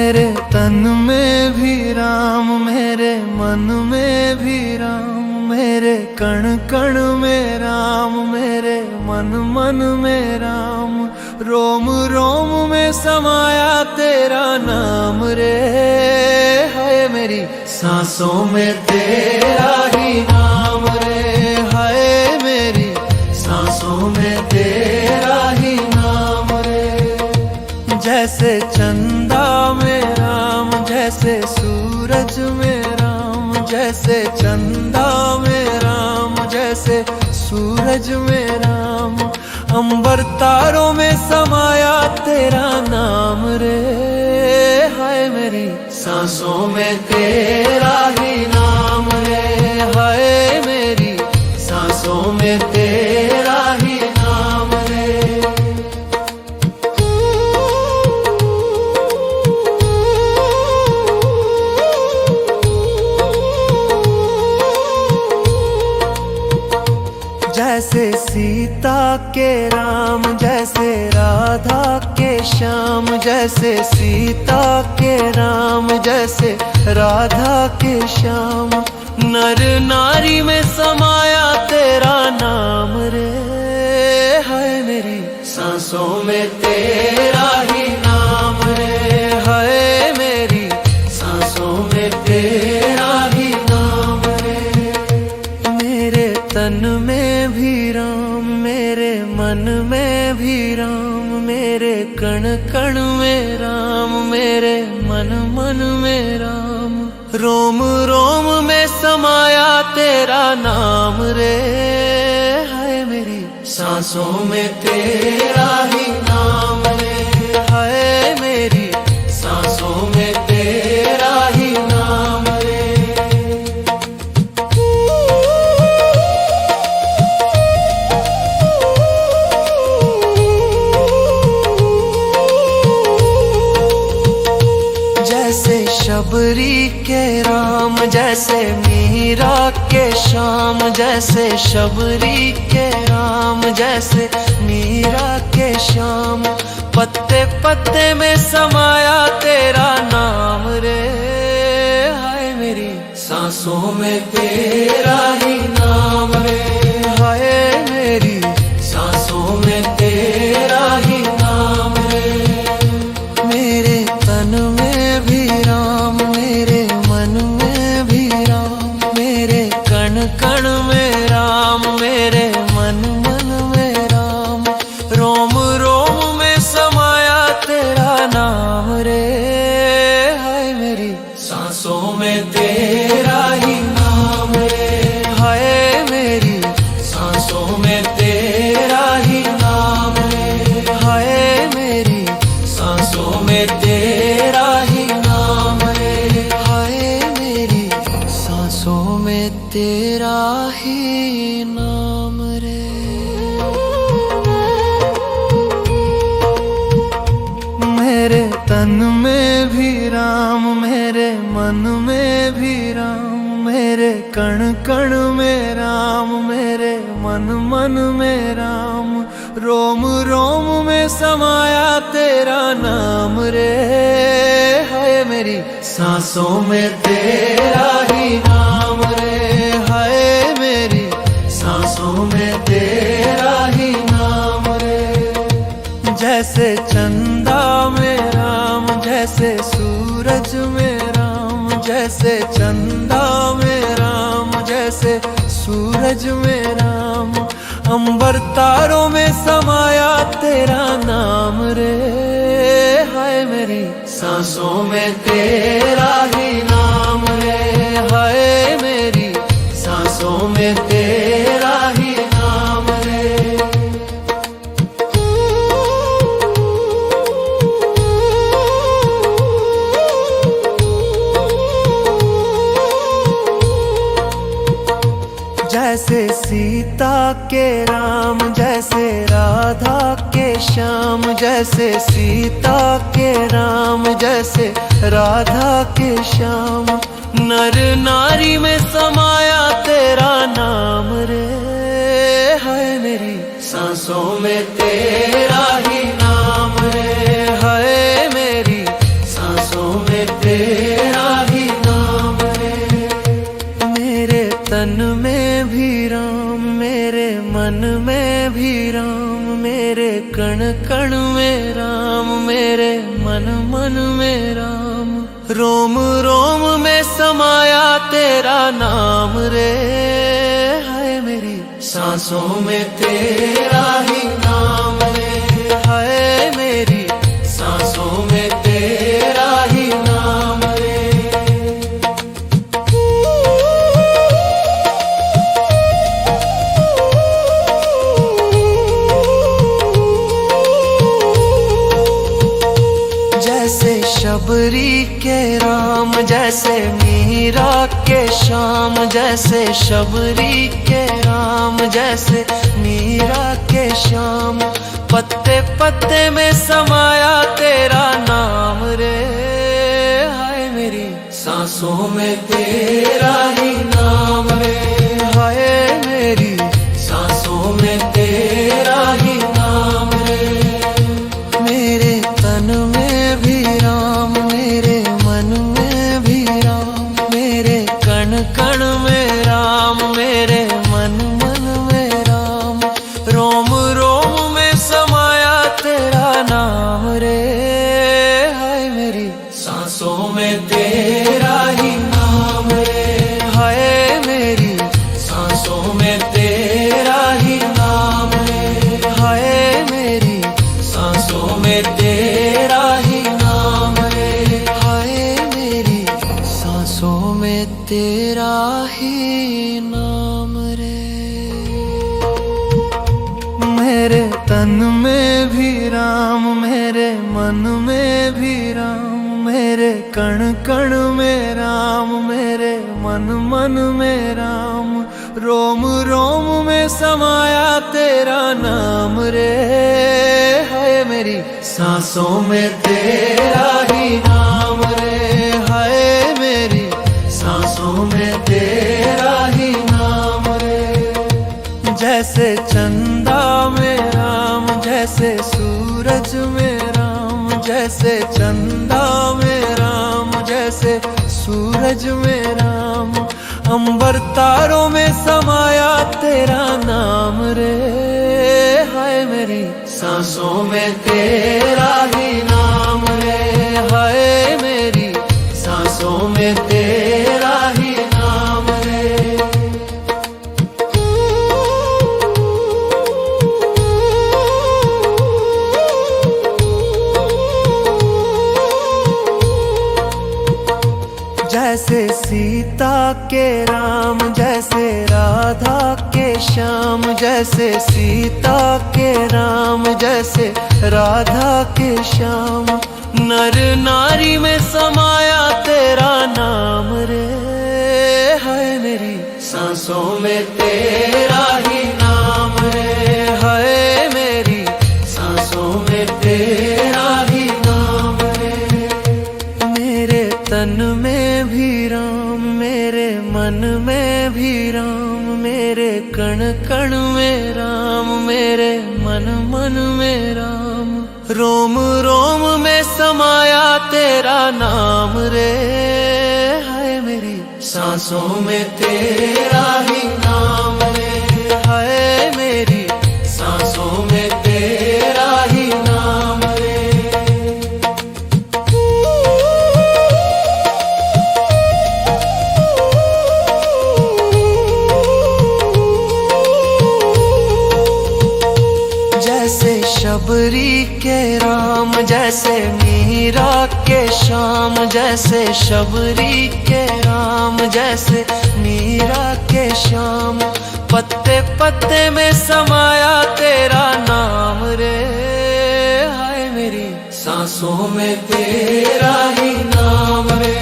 मेरे तन में भी राम, मेरे मन में भी राम, मेरे कण कण में राम, मेरे मन मन में राम, रोम रोम में समाया तेरा नाम रे। हाय मेरी सांसों में तेरा ही नाम रे, हाय मेरी सांसों में तेरा ही नाम रे। जैसे चंदा में राम, जैसे सूरज में राम, जैसे चंदा में राम, जैसे सूरज में राम, अंबर तारों में समाया तेरा नाम रे। हाय मेरी सांसों में तेरा ही नाम रे, हाय मेरी सांसों में तेरा ही नाम रे। जैसे सीता के राम, जैसे राधा के श्याम, जैसे सीता के राम, जैसे राधा के श्याम, नर नारी में समाया तेरा नाम रे। हाय मेरी सांसों में तेरा ही नाम रे, हाय मेरी सांसों में तेरा ही नाम रे। मेरे तन में भी राम, मेरे मन में भी राम, मेरे कण कण में राम, मेरे मन मन में राम, रोम रोम में समाया तेरा नाम रे। हाय मेरी सांसों में तेरा ही नाम रे, हाय मेरी सांसों में तेरा ही नाम रे। जैसे शबरी के राम, जैसे मीरा के श्याम, जैसे शबरी के राम, जैसे मीरा के श्याम, पत्ते पत्ते में समाया तेरा नाम रे। हाय मेरी सांसों में तेरा ही नाम रे, हाय मेरी सांसों में तेरा ही नाम रे। मेरे तन में भी राम, मेरे मन में भी राम, मेरे कण कण में राम, मेरे मन मन में राम, रोम रोम में समाया तेरा नाम रे। हाय मेरी सांसों में तेरा ही नाम रे, हाय मेरी सांसों में तेरा ही नाम रे, हाय मेरी सांसों में तेरा ही नाम रे, हाय मेरी सांसों में तेरा ही नाम रे। मेरे तन में भी राम, मेरे मन में भी राम, मेरे कण कण में राम, मेरे मन मन में राम, रोम रोम में समाया तेरा नाम रे। हाय मेरी सांसों में तेरा ही नाम रे, हाय मेरी सांसों में तेरा ही नाम रे। जैसे चंदा में राम, जैसे सूरज में राम, जैसे चंदा में राम, जैसे सूरज में राम, अंबर तारों में समाया तेरा नाम रे। हाय मेरी सांसों में तेरा ही नाम रे, हाय मेरी सांसों में तेरा ही नाम रे। जैसे सीता के राम, जैसे राधा के श्याम, जैसे सीता के राम, जैसे राधा के श्याम, नर नारी में समाया तेरा नाम रे। हाय मेरी सांसों में तेरा ही नाम रे, हाय मेरी सांसों कण कण में राम, मेरे मन मन में राम। रोम रोम में समाया तेरा नाम रे, हाय मेरी सांसों में तेरा ही नाम रे, हाय मेरी सांसों में तेरा ही नाम रे। जैसे शबरी के राम, जैसे मीरा के श्याम, जैसे शबरी के राम, जैसे मीरा के श्याम। पत्ते पत्ते में समाया तेरा नाम रे, हाय मेरी सांसों में तेरा ही नाम रे, हाय मेरी सांसों में तेरा ही नाम रे। मेरे तन में भी राम, मेरे मन में भी राम, मेरे कण कण में राम, मेरे मन मन में राम। रोम रोम में समाया तेरा नाम रे, हाय मेरी सांसों में तेरा ही नाम रे, हाय मेरी सांसों में तेरा ही नाम रे, हाय मेरी सांसों में तेरा ही नाम रे, हाय मेरी सांसों में तेरा ही नाम रे। मेरे तन में भी राम, मेरे मन में भी राम, मेरे कण कण में राम, मेरे मन मन में राम। रोम रोम में समाया तेरा नाम रे, हाय मेरी सांसों में तेरा ही नाम रे, हाय मेरी सांसों में तेरा ही नाम रे। जैसे चंदा में राम, जैसे सूरज में राम, जैसे चंदा में राम, जैसे सूरज में राम। अंबर तारों में समाया तेरा नाम रे, हाय मेरी सांसों में तेरा ही नाम रे, हाय मेरी सांसों में तेरा ही नाम रे। जैसे सीता के राम, जैसे राधा के श्याम, जैसे सीता के राम, जैसे राधा के श्याम। नर नारी में समाया तेरा नाम रे, हाय मेरी सांसों में तेरा ही नाम रे, हाय मेरी सांसों में तेरा ही नाम रे। मेरे तन में भी राम, मेरे मन में भी राम, मेरे कण कण में राम, मेरे मन मन में राम। रोम रोम में समाया तेरा नाम रे, हाय मेरी सांसों में तेरा ही नाम रे, हाय मेरी सांसों में तेरा ही नाम रे। जैसे शबरी के राम, जैसे मीरा के श्याम, जैसे शबरी के राम, जैसे मीरा के श्याम। पत्ते पत्ते में समाया तेरा नाम रे, हाय मेरी सांसों में तेरा ही नाम रे,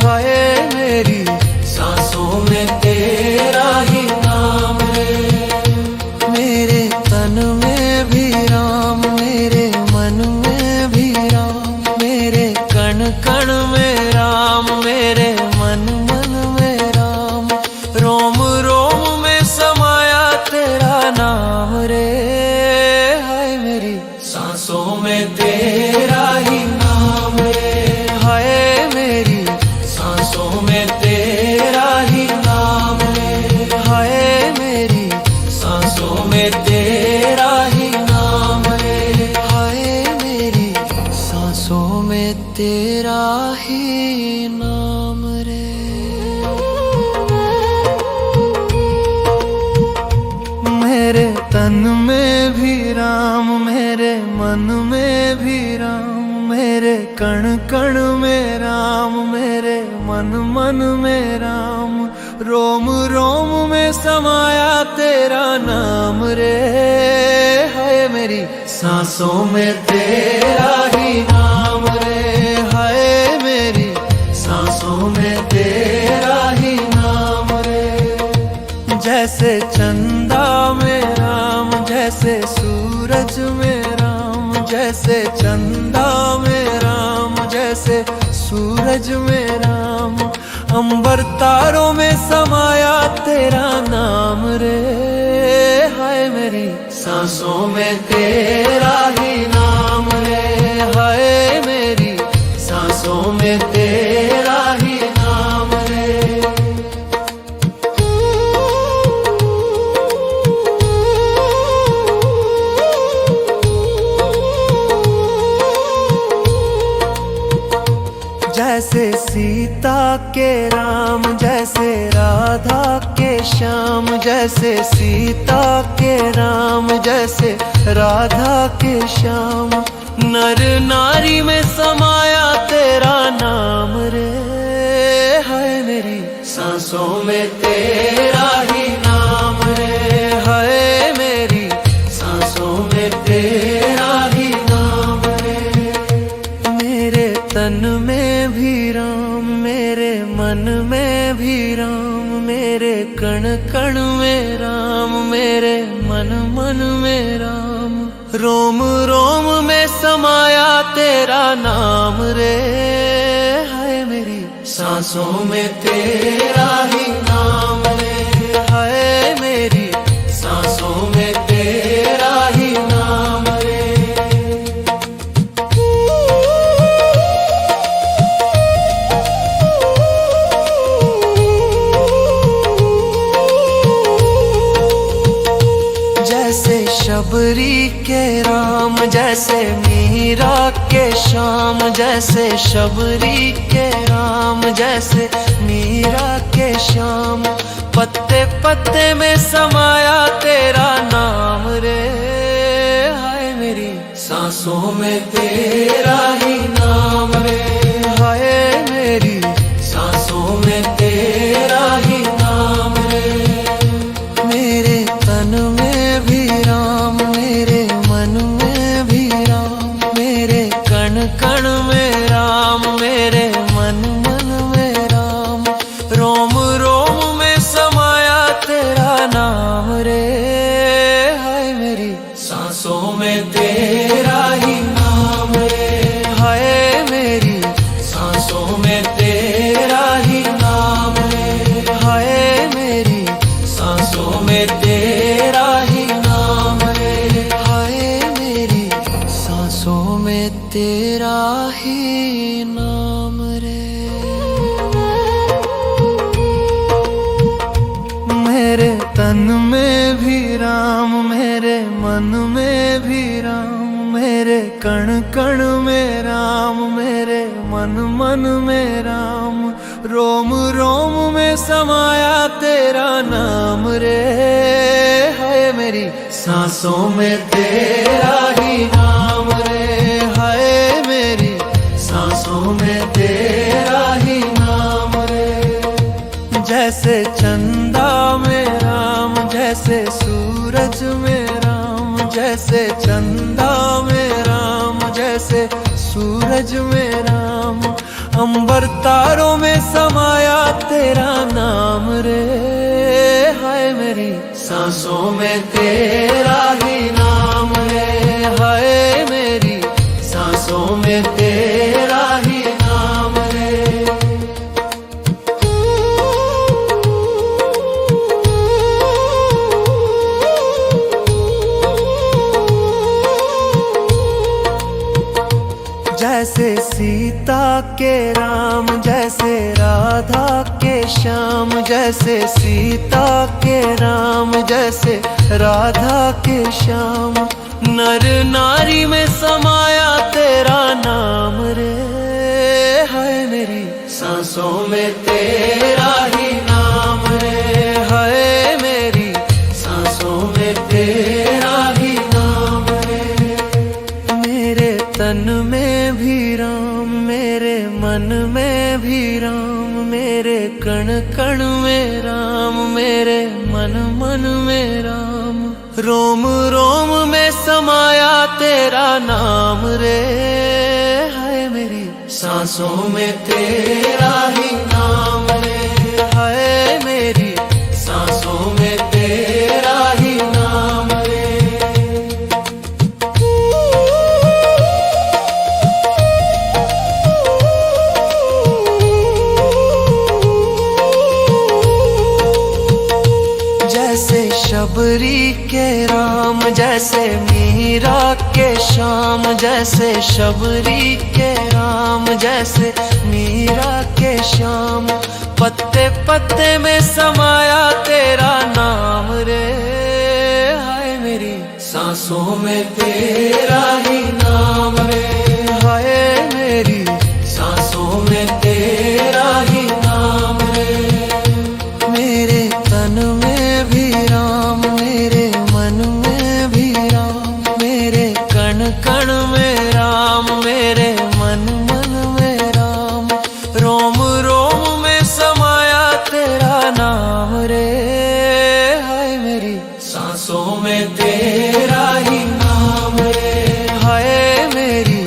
हाय मेरी सांसों में तेरा ही नाम रे। मेरे तन में भी राम, मेरे मन में भी राम, मेरे कण कण में राम, मेरे मन मन में राम। रोम रोम में समाया तेरा नाम रे, हाय मेरी सांसों में तेरा ही नाम रे, हाय मेरी सांसों में तेरा ही नाम रे, हाय मेरी सांसों में तेरा ही नाम रे। ही नाम रे। मेरे तन में भी राम, मेरे मन में भी राम, मेरे कण कण में राम, मेरे मन मन में राम, रोम रोम में समाया तेरा नाम रे। है मेरी सांसों में तेरा ही नाम रे। है मेरी सांसों में तेरा ही नाम रे। जैसे चंदा में राम, जैसे सूरज में राम, जैसे चंदा में राम, जैसे सूरज में राम, अंबर तारों में समाया तेरा नाम रे। हाय मेरी सांसों में तेरा ही नाम रे। हाय मेरी सांसों में तेरा ही नाम रे। जैसे सीता के राम, जैसे राधा के श्याम, जैसे सीता के राम, जैसे राधा के श्याम, नर नारी में समाया तेरा नाम रे। है मेरी सांसों में तेरा ही नाम रे। है मेरी सांसों में तेरा ही नाम रे। मेरे तन में भी राम, मेरे मन में भी राम, मेरे कण कण में राम, मेरे मन मन में राम, रोम रोम में समाया तेरा नाम रे। है मेरी सांसों में तेरा ही नाम रे। है मेरी सांसों में तेरा ही नाम रे। जैसे शबरी के राम, जैसे मीरा के श्याम, जैसे शबरी के राम, जैसे मीरा के श्याम, पत्ते पत्ते में समाया तेरा नाम रे। हाय मेरी सांसों में तेरा ही नाम रे। हाय मेरी सांसों में तेरा ही नाम रे। मेरे तन में भी राम, मेरे मन में भी राम, मेरे कण कण में राम, मेरे मन मन में राम, रोम रोम में समाया तेरा नाम रे। हाय मेरी सांसों में तेरा ही नाम रे। हाय मेरी सांसों में तेरा ही नाम रे। हाय मेरी सांसों में तेरा ही नाम रे। हाय मेरी सांसों में तेरा ही नाम रे। मेरे तन में भी राम, मेरे मन में भी राम, मेरे कण कण में राम, मेरे मन मन में राम, रोम रोम में समाया तेरा नाम रे। है मेरी सांसों में तेरा ही नाम रे। है मेरी सांसों में तेरा ही नाम रे। जैसे चंदा में राम, जैसे सूरज में राम, जैसे चंदा में राम, जैसे सूरज में राम, अंबर तारों में समाया तेरा नाम रे। हाय मेरी सांसों में तेरा ही नाम रे। हाय मेरी सांसों में तेरा ही नाम रे। जैसे सीता के के राम जैसे राधा के श्याम, जैसे सीता के राम जैसे राधा के श्याम। नर नारी में समाया तेरा नाम रे, है मेरी सांसों में तेरा ही नाम रे, है मेरी सांसों में तेरा ही नाम रे। मेरे तन में भी राम, मेरे मन में भी राम, मेरे कण कण में राम, मेरे मन मन में राम। रोम रोम में समाया तेरा नाम रे, है मेरी सांसों में तेरा ही नाम रे, है मेरी सांसों में तेरा ही नाम रे। जैसे शबरी के राम, जैसे मीरा के श्याम, जैसे शबरी के राम, जैसे मीरा के श्याम। पत्ते पत्ते में समाया तेरा नाम रे, हाय मेरी सांसों में तेरा ही नाम रे, हाय मेरी सांसों में तेरा ही नाम रे। मेरे तन में भी राम, मेरे मन में भी राम, मेरे कण कण में राम, मेरे मन मन में राम। रोम रोम में समाया तेरा नाम रे, हाय मेरी सांसों में तेरा ही नाम रे, हाय मेरी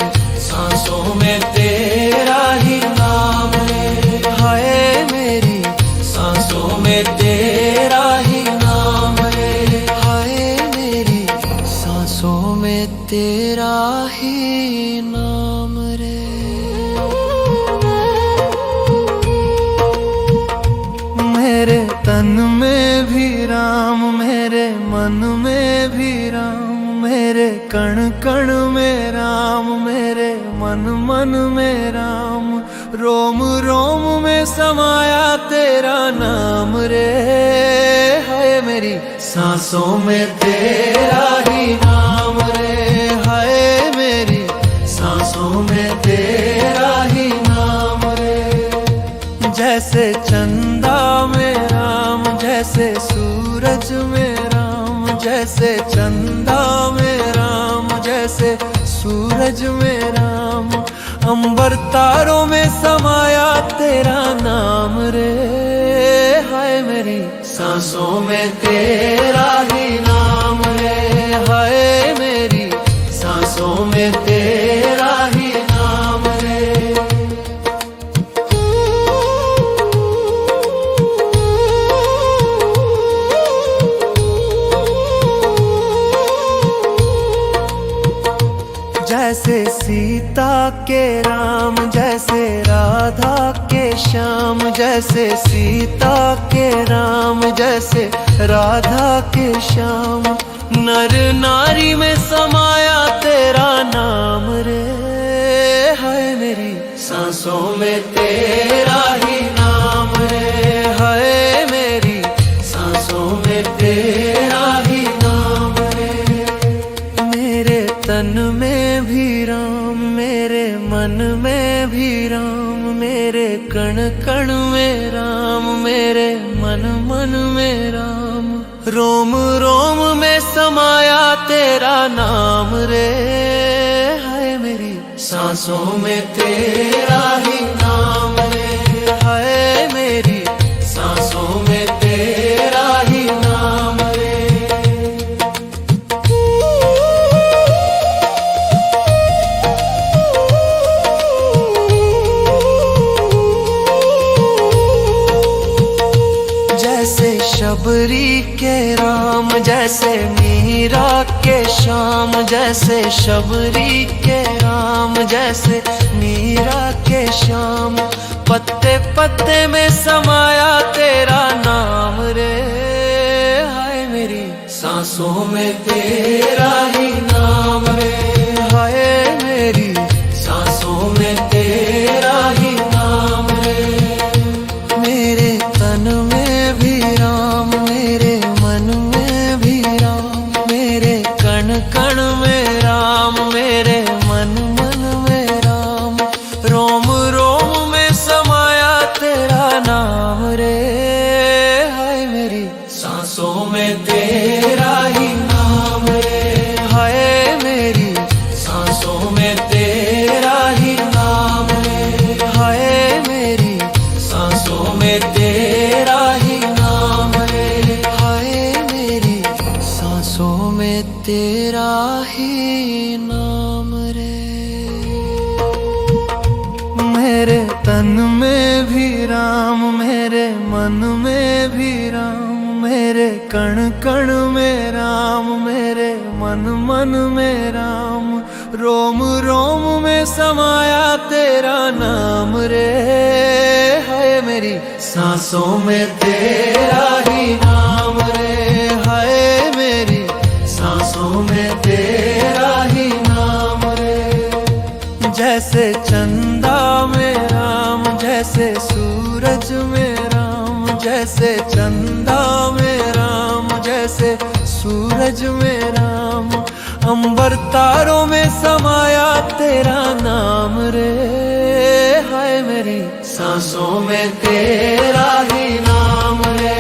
सांसों में तेरा ही नाम रे, हाय मेरी सांसों में तेरा ही नाम रे, हाय मेरी सांसों में तेरा ही नाम रे। मेरे तन में भी राम, मेरे मन में भी राम, मेरे कण कण में राम, मेरे मन मन में राम। रोम रोम में समाया तेरा नाम रे, है मेरी सांसों में तेरा ही नाम रे, है मेरी सांसों में तेरा ही नाम रे। जैसे चंदा में राम, जैसे सूरज में राम, जैसे चंदा में राम, जैसे सूरज में राम। अंबर तारों में समाया तेरा नाम रे, हाय मेरी सांसों में तेरा ही नाम रे, हाय मेरी सांसों में तेरा ही नाम रे। जैसे सीता के राम, जैसे राधा के श्याम, जैसे सीता के राम, जैसे राधा के श्याम। नर नारी में समाया तेरा नाम रे, है मेरी सांसों में तेरा ही नाम रे, है मेरी सांसों में तेरा ही नाम रे। मेरे तन में भी राम, मेरे मन में भी राम, मेरे कण कण में राम, मेरे मन मन में राम। रोम रोम में समाया तेरा नाम रे, है मेरी सांसों में तेरा ही नाम रे, है मेरी सांसों में तेरा ही नाम रे। जैसे शबरी के राम, जैसे मीरा के श्याम, जैसे शबरी के राम, जैसे मीरा के श्याम। पत्ते पत्ते में समाया तेरा नाम रे, हाय मेरी सांसों में तेरा ही नाम रे, हाय मेरी सांसों में तेरा ही में भी राम, मेरे मन में भी राम, मेरे कण कण में राम, मेरे मन मन में राम, रोम रोम में समाया तेरा नाम रे। हाय मेरी सांसों में तेरा ही नाम रे, हाय मेरी सांसों में तेरा ही नाम रे। जैसे चंदा में राम, जैसे सूरज में राम, जैसे चंदा में राम, जैसे सूरज में राम, अंबर तारों में समाया तेरा नाम रे। हाय मेरी सांसों में तेरा ही नाम रे,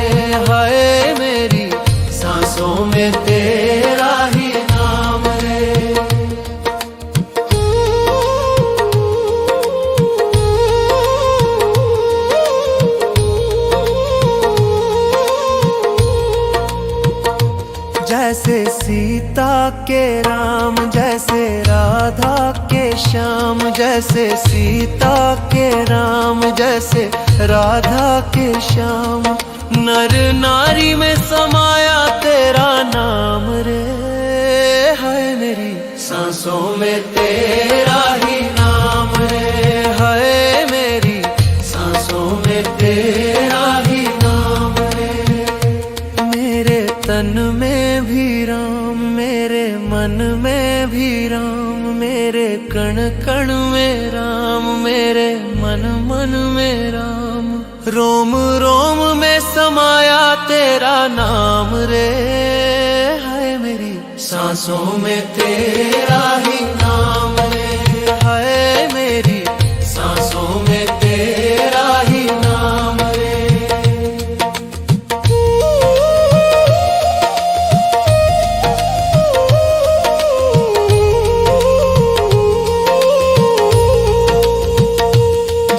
हाय मेरी सांसों में तेरा ही नाम रे। जैसे सीता के राम, जैसे राधा के श्याम, जैसे सीता के राम, जैसे राधा के श्याम, नर नारी में समाया तेरा नाम रे। हाय मेरी सांसों में तेरा ही नाम रे, हाय मेरी सांसों में तेरा ही नाम रे। मेरे तन में भी राम, मेरे मन में भी राम, मेरे कण कण में राम, मेरे मन मन में राम, रोम रोम में समाया तेरा नाम रे। हाय मेरी सांसों में तेरा ही नाम रे, हाय मेरी सांसों में तेरा ही नाम रे।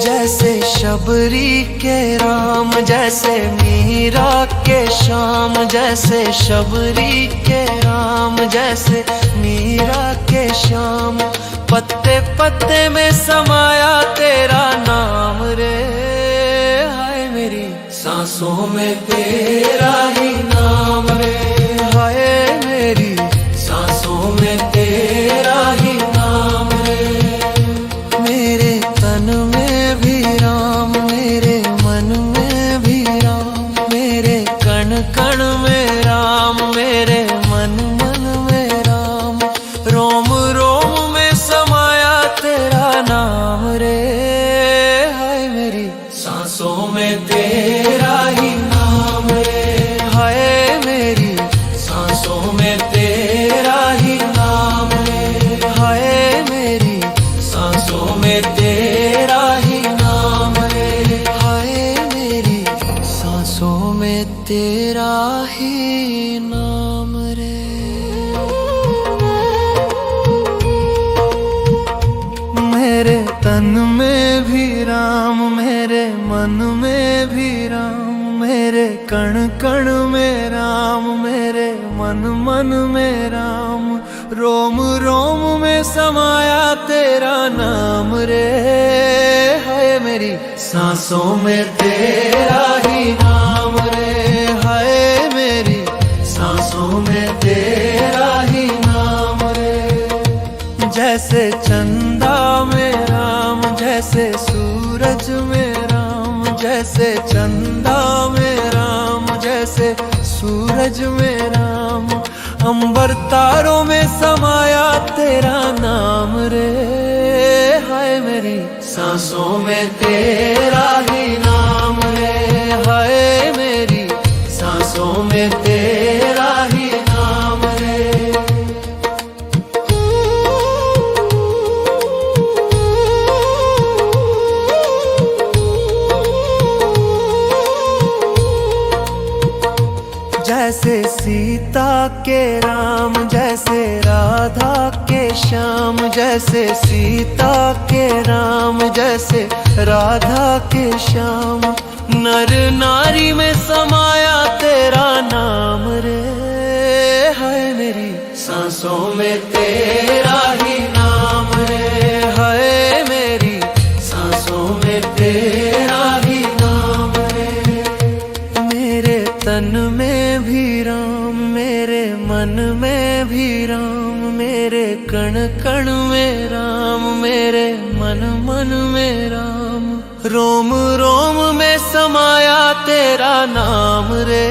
जैसे शबरी के राम, जैसे मीरा के श्याम, जैसे शबरी के राम, जैसे मीरा के श्याम, पत्ते पत्ते में समाया तेरा नाम रे। हाय मेरी सांसों में तेरा ही नाम रे, हाय मेरी सांसों में तेरा ही नाम रे। मेरे तन में भी राम, मेरे मन में भी राम, मेरे कण कण में राम, मेरे मन मन में राम, रोम रोम में समाया तेरा नाम रे। हाय मेरी सांसों में तेरा ही नाम रे, हाय मेरी सांसों में तेरा ही नाम रे, हाय मेरी सांसों में तेरा ही नाम रे, हाय मेरी सांसों में तेरा ही नाम रे। मेरे तन में भी राम, मेरे मन में भी राम, मेरे कण कण में राम, मेरे मन मन में राम, रोम रोम में समाया तेरा नाम रे। हाय मेरी सांसों में तेरा ही नाम रे, हाय मेरी सांसों में तेरा ही नाम रे। जैसे चंदा में राम, जैसे सूरज में राम, जैसे चंदा में राम, जैसे सूरज में राम, अंबर तारों में समाया तेरा नाम रे। हाय मेरी सांसों में तेरा ही नाम रे, हाय मेरी सांसों में तेरा ही नाम रे। जैसे सीता के राम, जैसे राधा के श्याम, जैसे सीता के राम, जैसे राधा के श्याम, नर नारी में समाया तेरा नाम रे। हाय मेरी सांसों में तेरा ही नाम रे, हाय मेरी सांसों में तेरा तन में भी राम, मेरे कण कण में राम, मेरे मन मन में राम। रोम रोम में समाया तेरा नाम रे,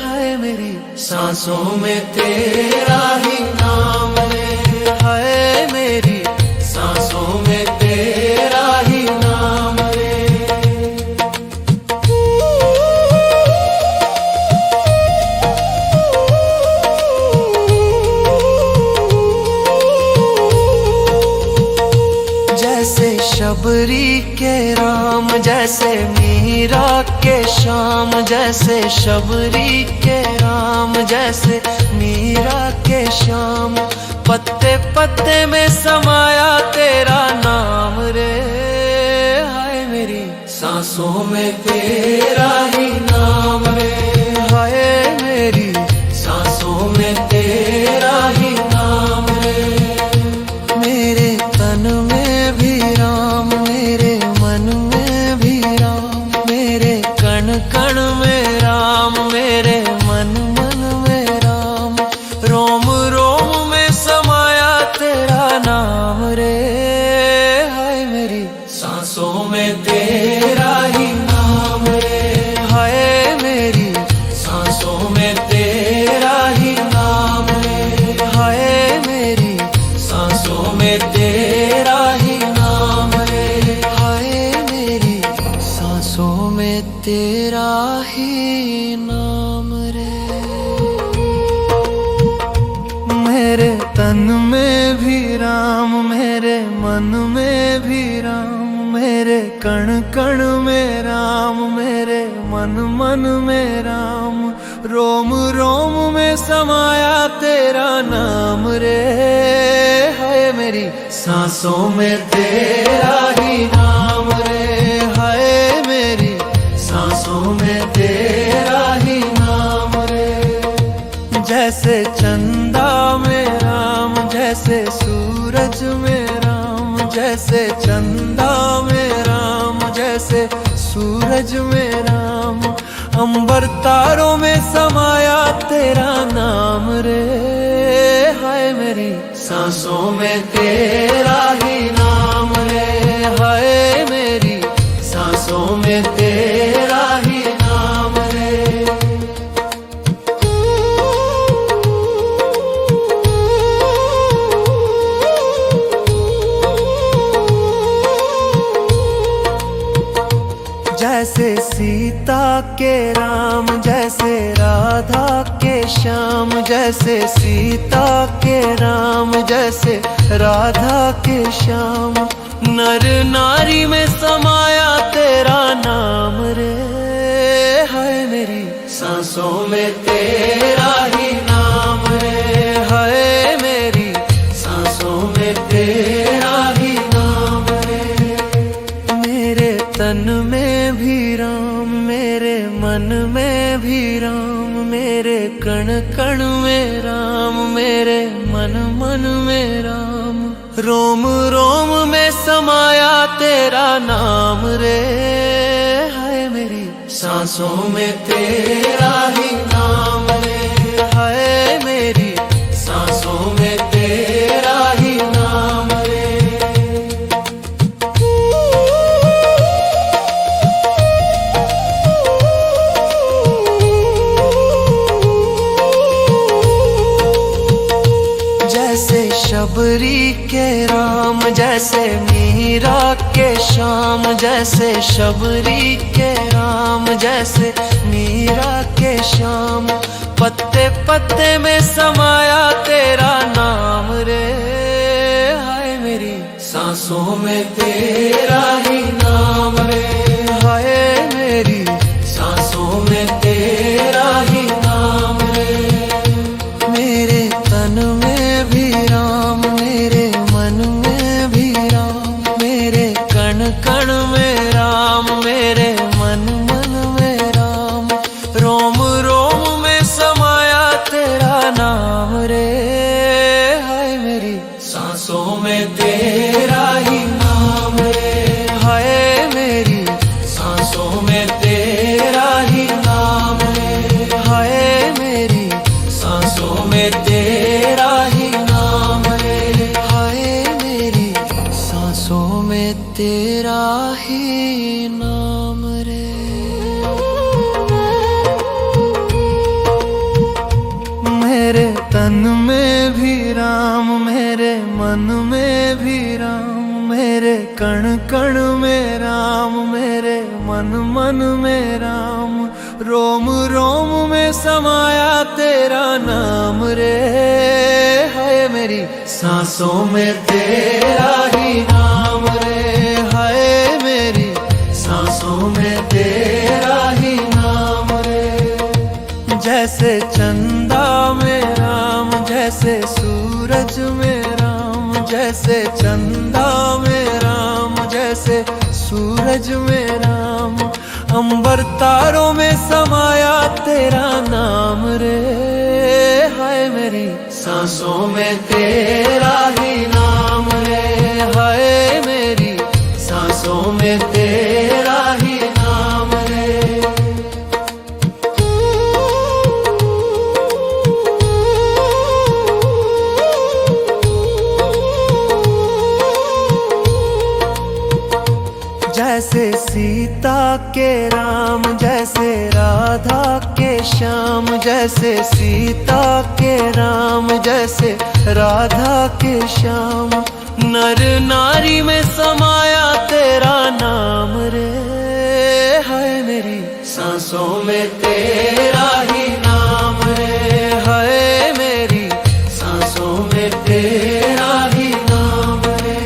हाय मेरी सांसों में तेरा ही नाम रे, हाय मेरी सांसों में तेरा ही नाम रे। जैसे शबरी के राम, जैसे मीरा के श्याम, जैसे शबरी के राम, जैसे मीरा के श्याम। पत्ते पत्ते में समाया तेरा नाम रे, हाय मेरी सांसों में तेरा ही नाम रे, हाय मेरी सांसों में तेरा ही नाम रे। मेरे तन में भी राम, मेरे मन में भी राम, मेरे कण कण में राम, मेरे मन मन में राम। रोम रोम में समाया तेरा नाम रे, हाय मेरी सांसों में तेरा ही नाम रे, हाय मेरी सांसों में तेरा ही नाम रे, हाय मेरी सांसों में तेरा ही नाम रे, हाय मेरी सांसों में तेरा ही नाम रे। मेरे तन में भी राम, मेरे मन में भी राम, मेरे कण कण में राम, मेरे मन मन में राम। रोम रोम में समाया तेरा नाम रे, हाय मेरी सांसों में तेरा ही नाम रे, हाय मेरी सांसों में तेरा ही नाम रे। जैसे चंदा में राम, जैसे सूरज में राम, जैसे चंदा में राम, जैसे सूरज में राम। अंबर तारों में समाया तेरा नाम रे, हाय मेरी सांसों में तेरा ही नाम रे, हाय मेरी सांसों में तेरा ही नाम रे। जैसे सीता के राम, जैसे राधा के श्याम, जैसे सीता के राम, जैसे राधा के श्याम। नर नारी में समाया तेरा नाम रे, हाय मेरी सांसों में तेरा ही नाम रे, हाय मेरी सांसों में तेरा ही नाम रे। मेरे तन में भी राम, मेरे मन में भी राम, मेरे कण कण में राम, मेरे मन मन में राम। रोम रोम में समाया तेरा नाम रे, हाय मेरी सांसों में तेरा ही नाम रे, हाय मेरी सांसों में तेरा ही नाम रे। जैसे शबरी के राम, जैसे मीरा के श्याम, जैसे शबरी के राम, जैसे मीरा के श्याम। पत्ते पत्ते में समाया तेरा नाम रे, हाय मेरी सांसों में तेरा ही नाम रे, हाय मेरी सांसों में तेरा ही नाम रे। मेरे तन में भी राम, मेरे मन में भी राम, मेरे कण कण में राम, मेरे मन मन में राम। रोम रोम में समाया तेरा नाम रे, हाय मेरी सांसों में तेरा ही नाम रे, हाय मेरी नाम रे। मेरे तन में भी राम, मेरे मन में भी राम, मेरे कण कण में राम, मेरे मन मन में राम, रोम रोम में समाया तेरा नाम रे। है मेरी सांसों में तेरा ही नाम रे, है मेरी सांसों में तेरा ही नाम रे। जैसे चंदा में राम, जैसे सूरज में राम, जैसे चंदा में राम, जैसे सूरज में राम, अंबर तारों में समाया तेरा नाम रे। हाय मेरी सांसों में तेरा ही नाम रे, हाय मेरी सांसों में तेरा ही नाम रे। जैसे सीता के राम, जैसे राधा के श्याम, जैसे सीता के राम, जैसे राधा के श्याम, नर नारी में समाया तेरा नाम रे। है मेरी सांसों में तेरा ही नाम रे, है मेरी सांसों में तेरा ही नाम रे।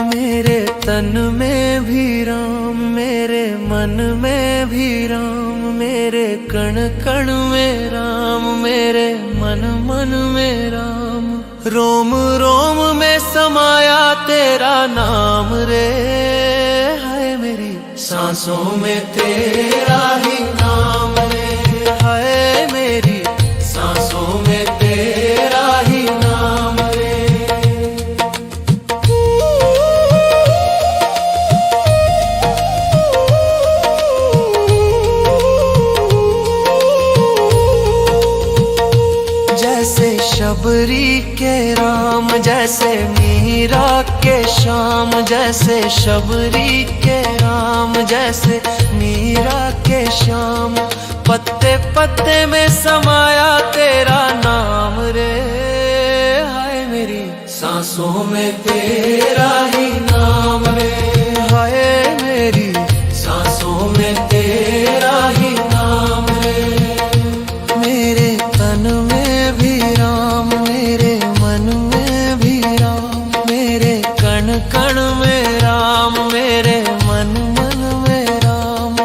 मेरे तन में भी राम, मेरे मन में भी राम, मेरे कण कण में राम, मेरे मन मन में राम, रोम रोम में समाया तेरा नाम रे। है मेरी सांसों में तेरा ही नाम रे, है मेरी सांसों में तेरा ही नाम रे। जैसे शबरी के राम, जैसे मीरा के श्याम, जैसे शबरी के राम, जैसे मीरा के श्याम, पत्ते पत्ते में समाया तेरा नाम रे। हाय मेरी सांसों में तेरा ही नाम रे, हाय मेरी सांसों में तेरा ही नाम रे। मेरे तन में भी राम, मेरे मन में भी राम, मेरे कण कण में राम, मेरे मन मन में राम,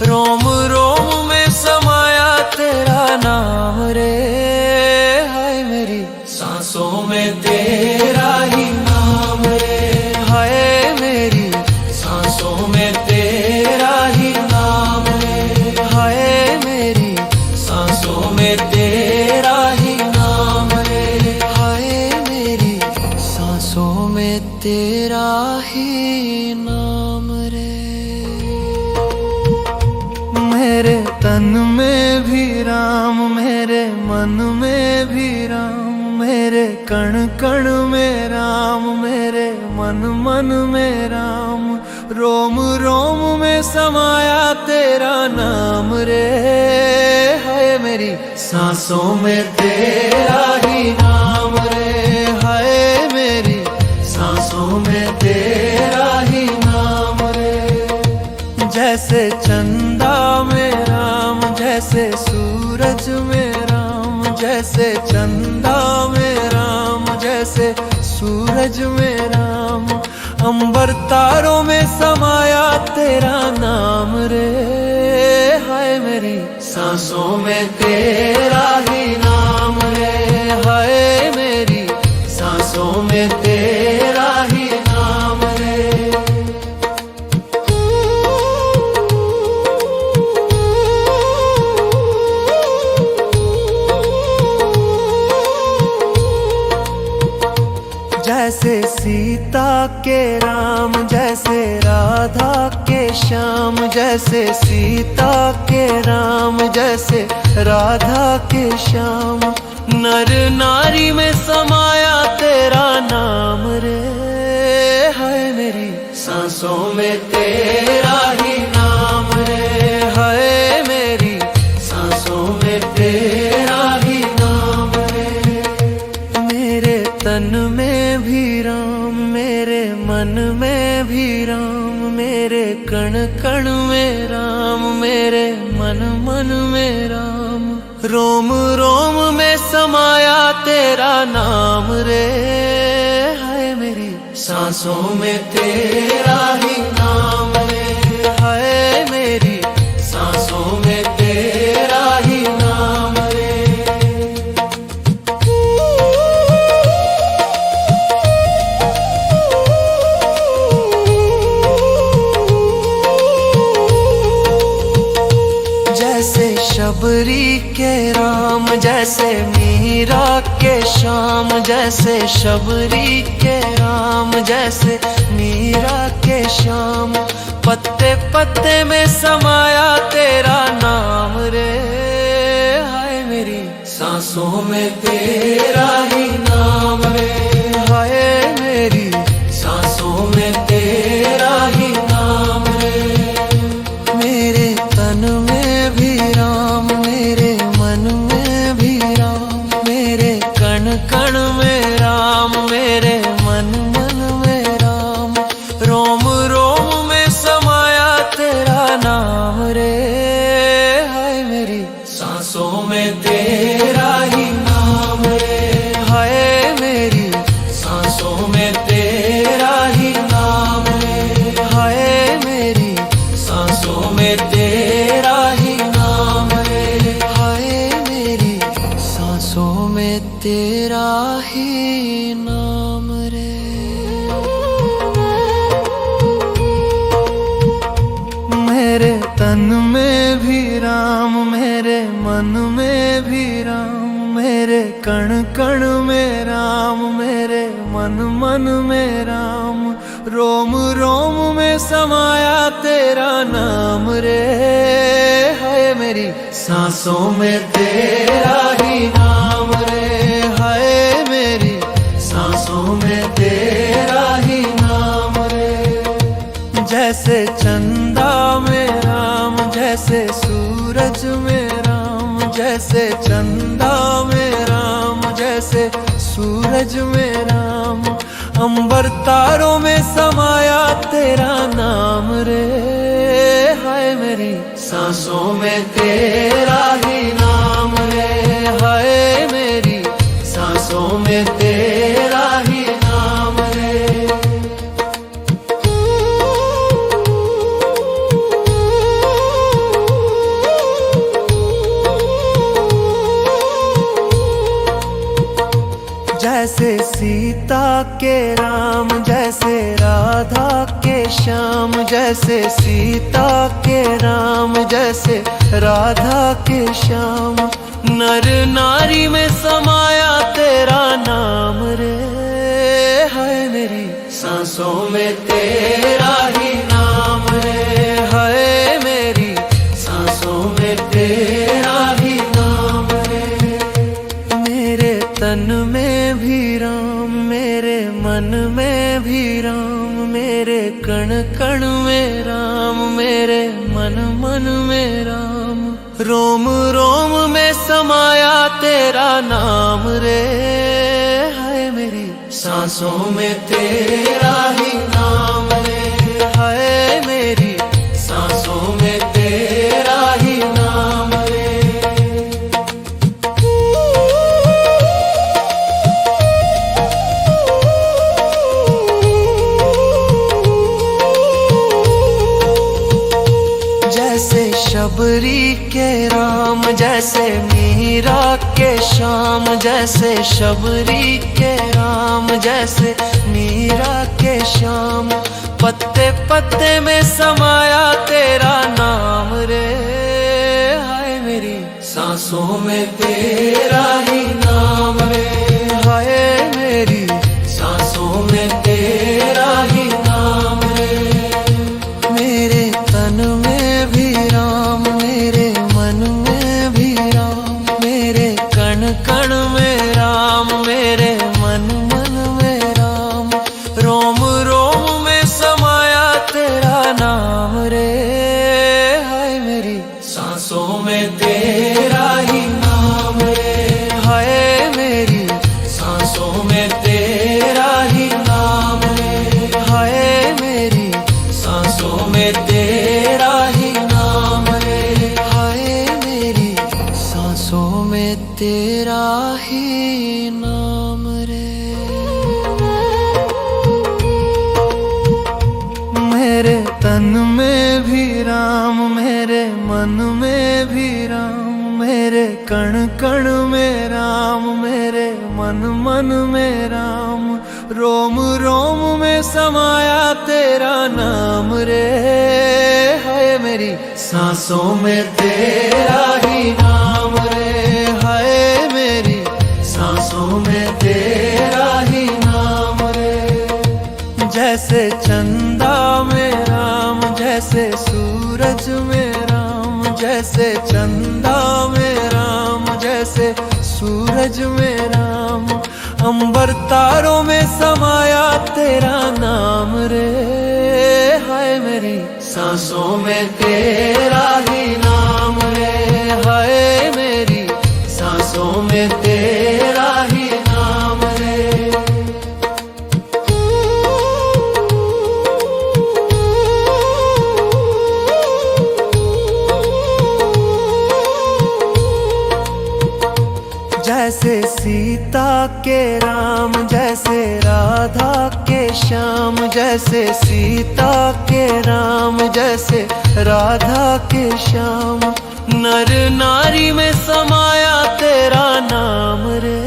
रोम रोम में समाया तेरा नाम रे। हाय मेरी सांसों में तेरा ही नाम रे, हाय मेरी सांसों में तेरा ही नाम रे, हाय मेरी सांसों में तेरा ही नाम रे, हाय मेरी सांसों में तेरा ही नाम रे। मेरे तन में भी राम, मेरे मन में भी राम, मेरे कण कण में राम, मेरे मन मन में राम, रोम रोम में समाया तेरा नाम रे। है मेरी सांसों में तेरा ही नाम रे, है मेरी सांसों में तेरा ही नाम रे। जैसे चंदा में राम, जैसे सूरज में राम, जैसे चंदा में राम, जैसे सूरज में राम, अंबर तारों में समाया तेरा नाम रे। हाय मेरी सांसों में तेरा ही नाम रे, हाय मेरी सांसों में तेरा ही नाम रे। जैसे सीता के राम, जैसे राधा के श्याम, जैसे सीता के राम, जैसे राधा के श्याम, नर नारी में समाया तेरा नाम रे। है मेरी सांसों में तेरा ही नाम रे। हाय मेरी सांसों में तेरा ही नाम रे। मेरे तन में भी राम, मेरे मन में भी राम, मेरे कण कण में राम, मेरे मन मन में राम। रोम रोम में समाया तेरा नाम रे। हाय मेरी सांसों में तेरा ही नाम रे। हाय मेरी सांसों में तेरा ही नाम रे। जैसे शबरी के राम, जैसे मीरा के श्याम, जैसे शबरी के राम, जैसे मीरा के श्याम। पत्ते पत्ते में समाया तेरा नाम रे। हाय मेरी सांसों में तेरा ही नाम रे। हाय मेरी सांसों में तेरा ही नाम रे। मेरे तन में भी राम, मेरे मन में भी राम, मेरे कण कण में राम, मेरे मन मन में राम। रोम रोम में समाया तेरा नाम रे। हाय मेरी सांसों में तेरा ही नाम रे। हाय मेरी सांसों में तेरा ही नाम रे। हाय मेरी सांसों में तेरा ही नाम रे। हाय मेरी सांसों में तेरा ही नाम रे। मेरे तन में भी राम, मेरे मन में भी राम, मेरे कण कण में राम, मेरे मन मन में राम। रोम रोम में समाया तेरा नाम रे। हाय मेरी सांसों में तेरा ही नाम रे। हाय मेरी सांसों में तेरा ही नाम रे। जैसे चंदा में राम, जैसे सूरज में राम, जैसे चंदा में राम, जैसे सूरज में राम। अंबर तारों में समाया तेरा नाम रे। हाय मेरी सांसों में तेरा ही नाम रे। हाय मेरी सांसों में तेरा ही नाम रे। जैसे सीता के राम, जैसे राधा के श्याम, जैसे सीता के राम, जैसे राधा के श्याम। नर नारी में समाया तेरा नाम रे। हाय मेरी सांसों में तेरा ही नाम रे। हाय मेरी सांसों में तेरा ही नाम रे। मेरे तन में भी राम, मेरे मन में भी राम, मेरे कण कण में राम, मेरे मन मन में राम। रोम रोम में समाया तेरा नाम रे। हाय मेरी सांसों में तेरा ही नाम रे। हाय मेरी सांसों में तेरा ही नाम रे। जैसे शबरी के राम, जैसे मीरा के श्याम, जैसे शबरी के राम, जैसे मीरा के श्याम। पत्ते पत्ते में समाया तेरा नाम रे। हाय मेरी सांसों में तेरा ही नाम रे। हाय मेरी सांसों में तेरा ही नाम रे। मेरे तन में भी राम, मेरे मन में भी राम, मेरे कण कण में राम, मेरे मन मन में राम। रोम रोम में समाया तेरा ही नाम रे। मेरे तन में भी राम, मेरे मन में भी राम, मेरे कण कण में राम, मेरे मन मन में राम, रोम रोम में समाया तेरा नाम रे। है मेरी सांसों में तेरा ही नाम रे, है मेरी सांसों में तेरा ही नाम रे। जैसे चंदा में राम, जैसे सूरज में राम, जैसे चंदा में राम, जैसे सूरज में राम, अंबर तारों में समाया तेरा नाम रे। हाय मेरी सांसों में तेरा ही नाम रे, हाय मेरी सांसों में तेरा ही नाम रे। जैसे सीता के राम, जैसे राधा के श्याम, जैसे सीता के राम, जैसे राधा के श्याम, नर नारी में समाया तेरा नाम रे।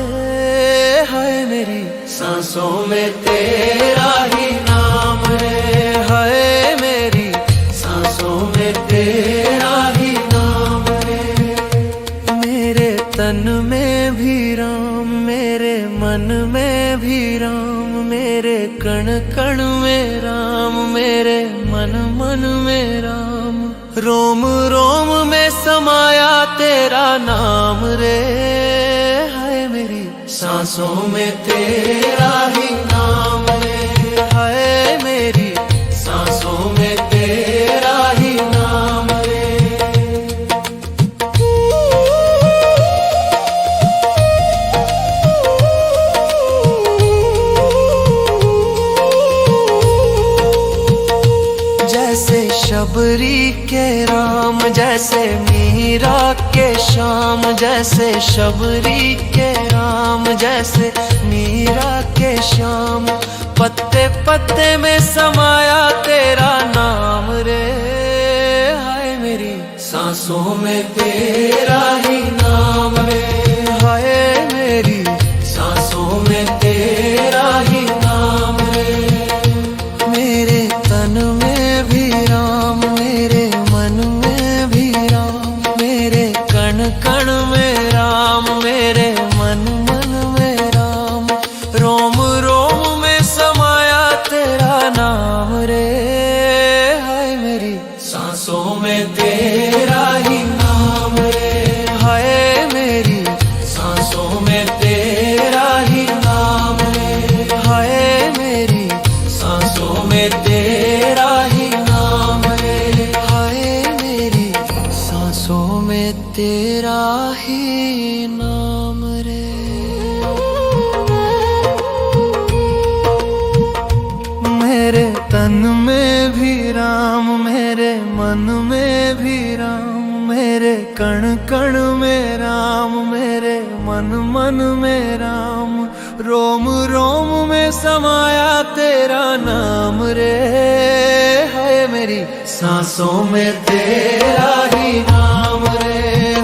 है मेरी सांसों में तेरा ही नाम रे, है मेरी सांसों में तेरा ही नाम रे। मेरे तन में भी राम, मेरे मन में भी राम, मेरे कण कण में राम, मेरे मन मन में राम, रोम रोम में समाया तेरा नाम रे। है मेरी सांसों में तेरा ही नाम रे, है मेरी सांसों में तेरा ही नाम रे। जैसे शबरी के राम, जैसे मीरा के श्याम, जैसे शबरी के राम, जैसे मीरा के श्याम, पत्ते पत्ते में समाया तेरा नाम रे। हाय मेरी सांसों में तेरा ही नाम रे, हाय मेरी सांसों में तेरा ही नाम रे। मेरे तन में भी राम, मेरे मन में भी राम, मेरे कण कण में राम, मेरे मन मन में राम, रोम रोम में समाया तेरा नाम रे। हाय मेरी सांसों में तेरा ही नाम रे, हाय मेरी सांसों में तेरा ही नाम रे, हाय मेरी सांसों में तेरा ही नाम रे, हाय मेरी सांसों में तेरा ही नाम रे। मेरे तन में भी राम, मेरे मन में भी राम, मेरे कण कण में राम, मेरे मन मन में राम, रोम रोम में समाया तेरा नाम रे। है मेरी सांसों में तेरा ही नाम रे,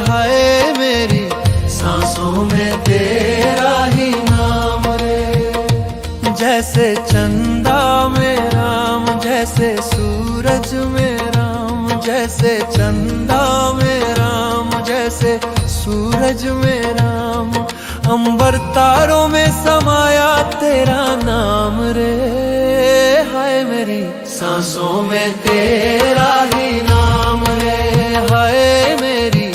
है मेरी सांसों में तेरा ही नाम रे। जैसे चंदा में राम, जैसे सूरज में राम, जैसे चंदा में राम, जैसे सूरज में राम, अंबर तारों में समाया तेरा नाम रे। हाय मेरी सांसों में तेरा ही नाम रे, हाय मेरी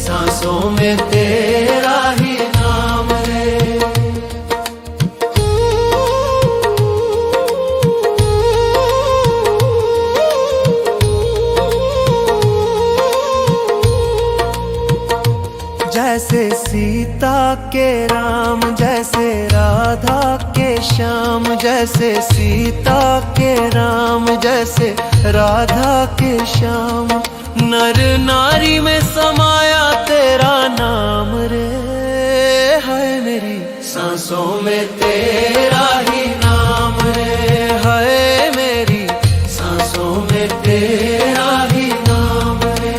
सांसों में तेरा ही नाम रे। जैसे सीता के राम, जैसे राधा के श्याम, जैसे सीता के राम, जैसे राधा के श्याम, नर नारी में समाया तेरा नाम रे। सांसों में तेरा ही नाम रे, हाय मेरी सांसों में तेरा ही नाम रे।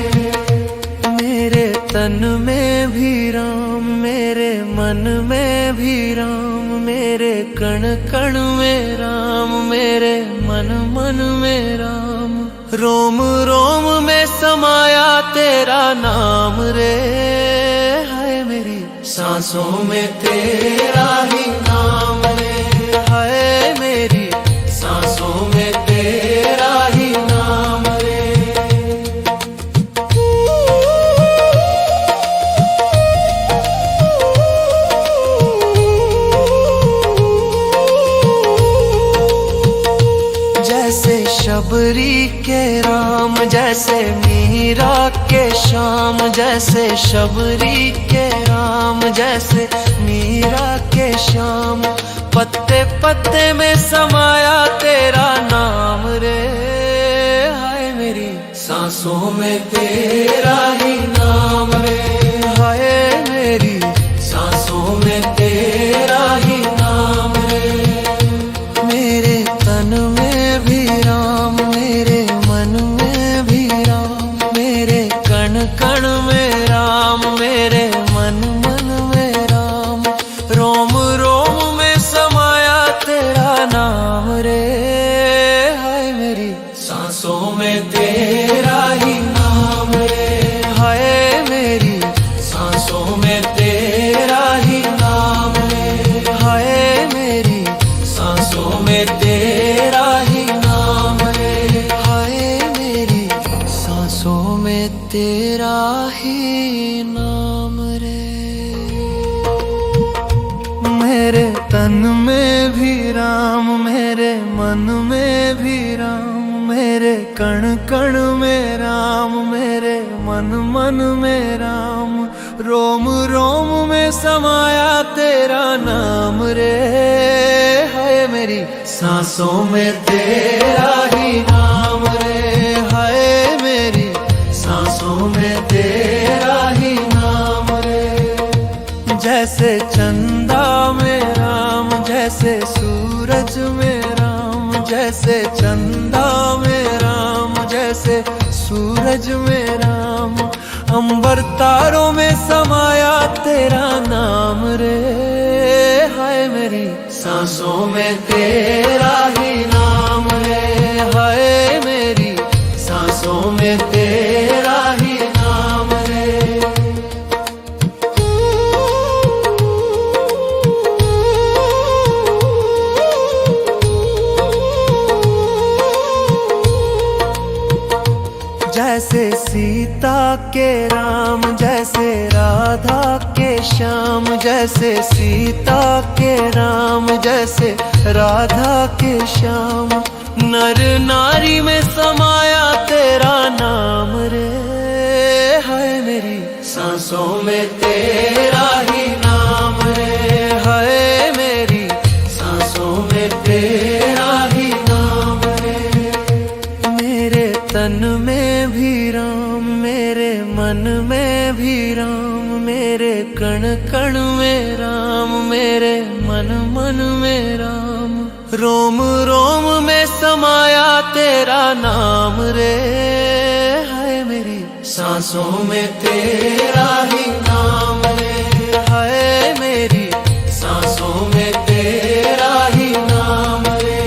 मेरे तन में भी राम, मेरे मन में भी राम, मेरे कण कण में राम, मेरे मन मन में राम। रोम रोम में समाया तेरा नाम रे, हाय मेरी सांसों में तेरा ही नाम रे, हाय मेरी सांसों में तेरा ही नाम रे। जैसे शबरी के राम, जैसे मीरा के श्याम, जैसे शबरी के राम, जैसे मीरा के श्याम। पत्ते पत्ते में समाया तेरा नाम रे, हाय मेरी सांसों में तेरा ही नाम रे, हाय मेरी सांसों में तेरा ही नाम रे। मेरे तन में भी राम, मेरे मन में भी राम, मेरे कण कण में राम, मेरे मन मन में राम। रोम रोम में समाया तेरा नाम रे, हाय मेरी सांसों में तेरा ही नाम रे, हाय मेरी सांसों में तेरा ही नाम रे, हाय मेरी सांसों में तेरा ही नाम रे, हाय मेरी सांसों में तेरा ही नाम रे। मेरे तन में भी राम, मेरे मन में भी राम, मेरे कण कण में राम, मेरे मन मन में राम। रोम रोम में समाया तेरा नाम रे, हाय मेरी सांसों में तेरा ही नाम रे, हाय मेरी सांसों में तेरा ही नाम रे। जैसे चंदा में राम, जैसे सूरज में राम, जैसे चंदा में राम, जैसे सूरज में राम। अंबर तारों में समाया तेरा नाम रे, हाय मेरी सांसों में तेरा ही नाम रे, हाय मेरी सांसों में तेरा ही नाम रे। जैसे सीता के राम, जैसे राधा के श्याम, जैसे सीता के राम, जैसे राधा के श्याम। नर नारी में समाया तेरा नाम रे, हाय मेरी सांसों में तेरा ही नाम रे, हाय मेरी सांसों में तेरा ही नाम रे। मेरे तन में भी राम, मेरे मन में भी राम, मेरे कण कण में राम, मेरे मन मन में राम। रोम रोम में समाया तेरा नाम रे, हाय मेरी सांसों में तेरा ही नाम रे, हाय मेरी सांसों में तेरा ही नाम रे।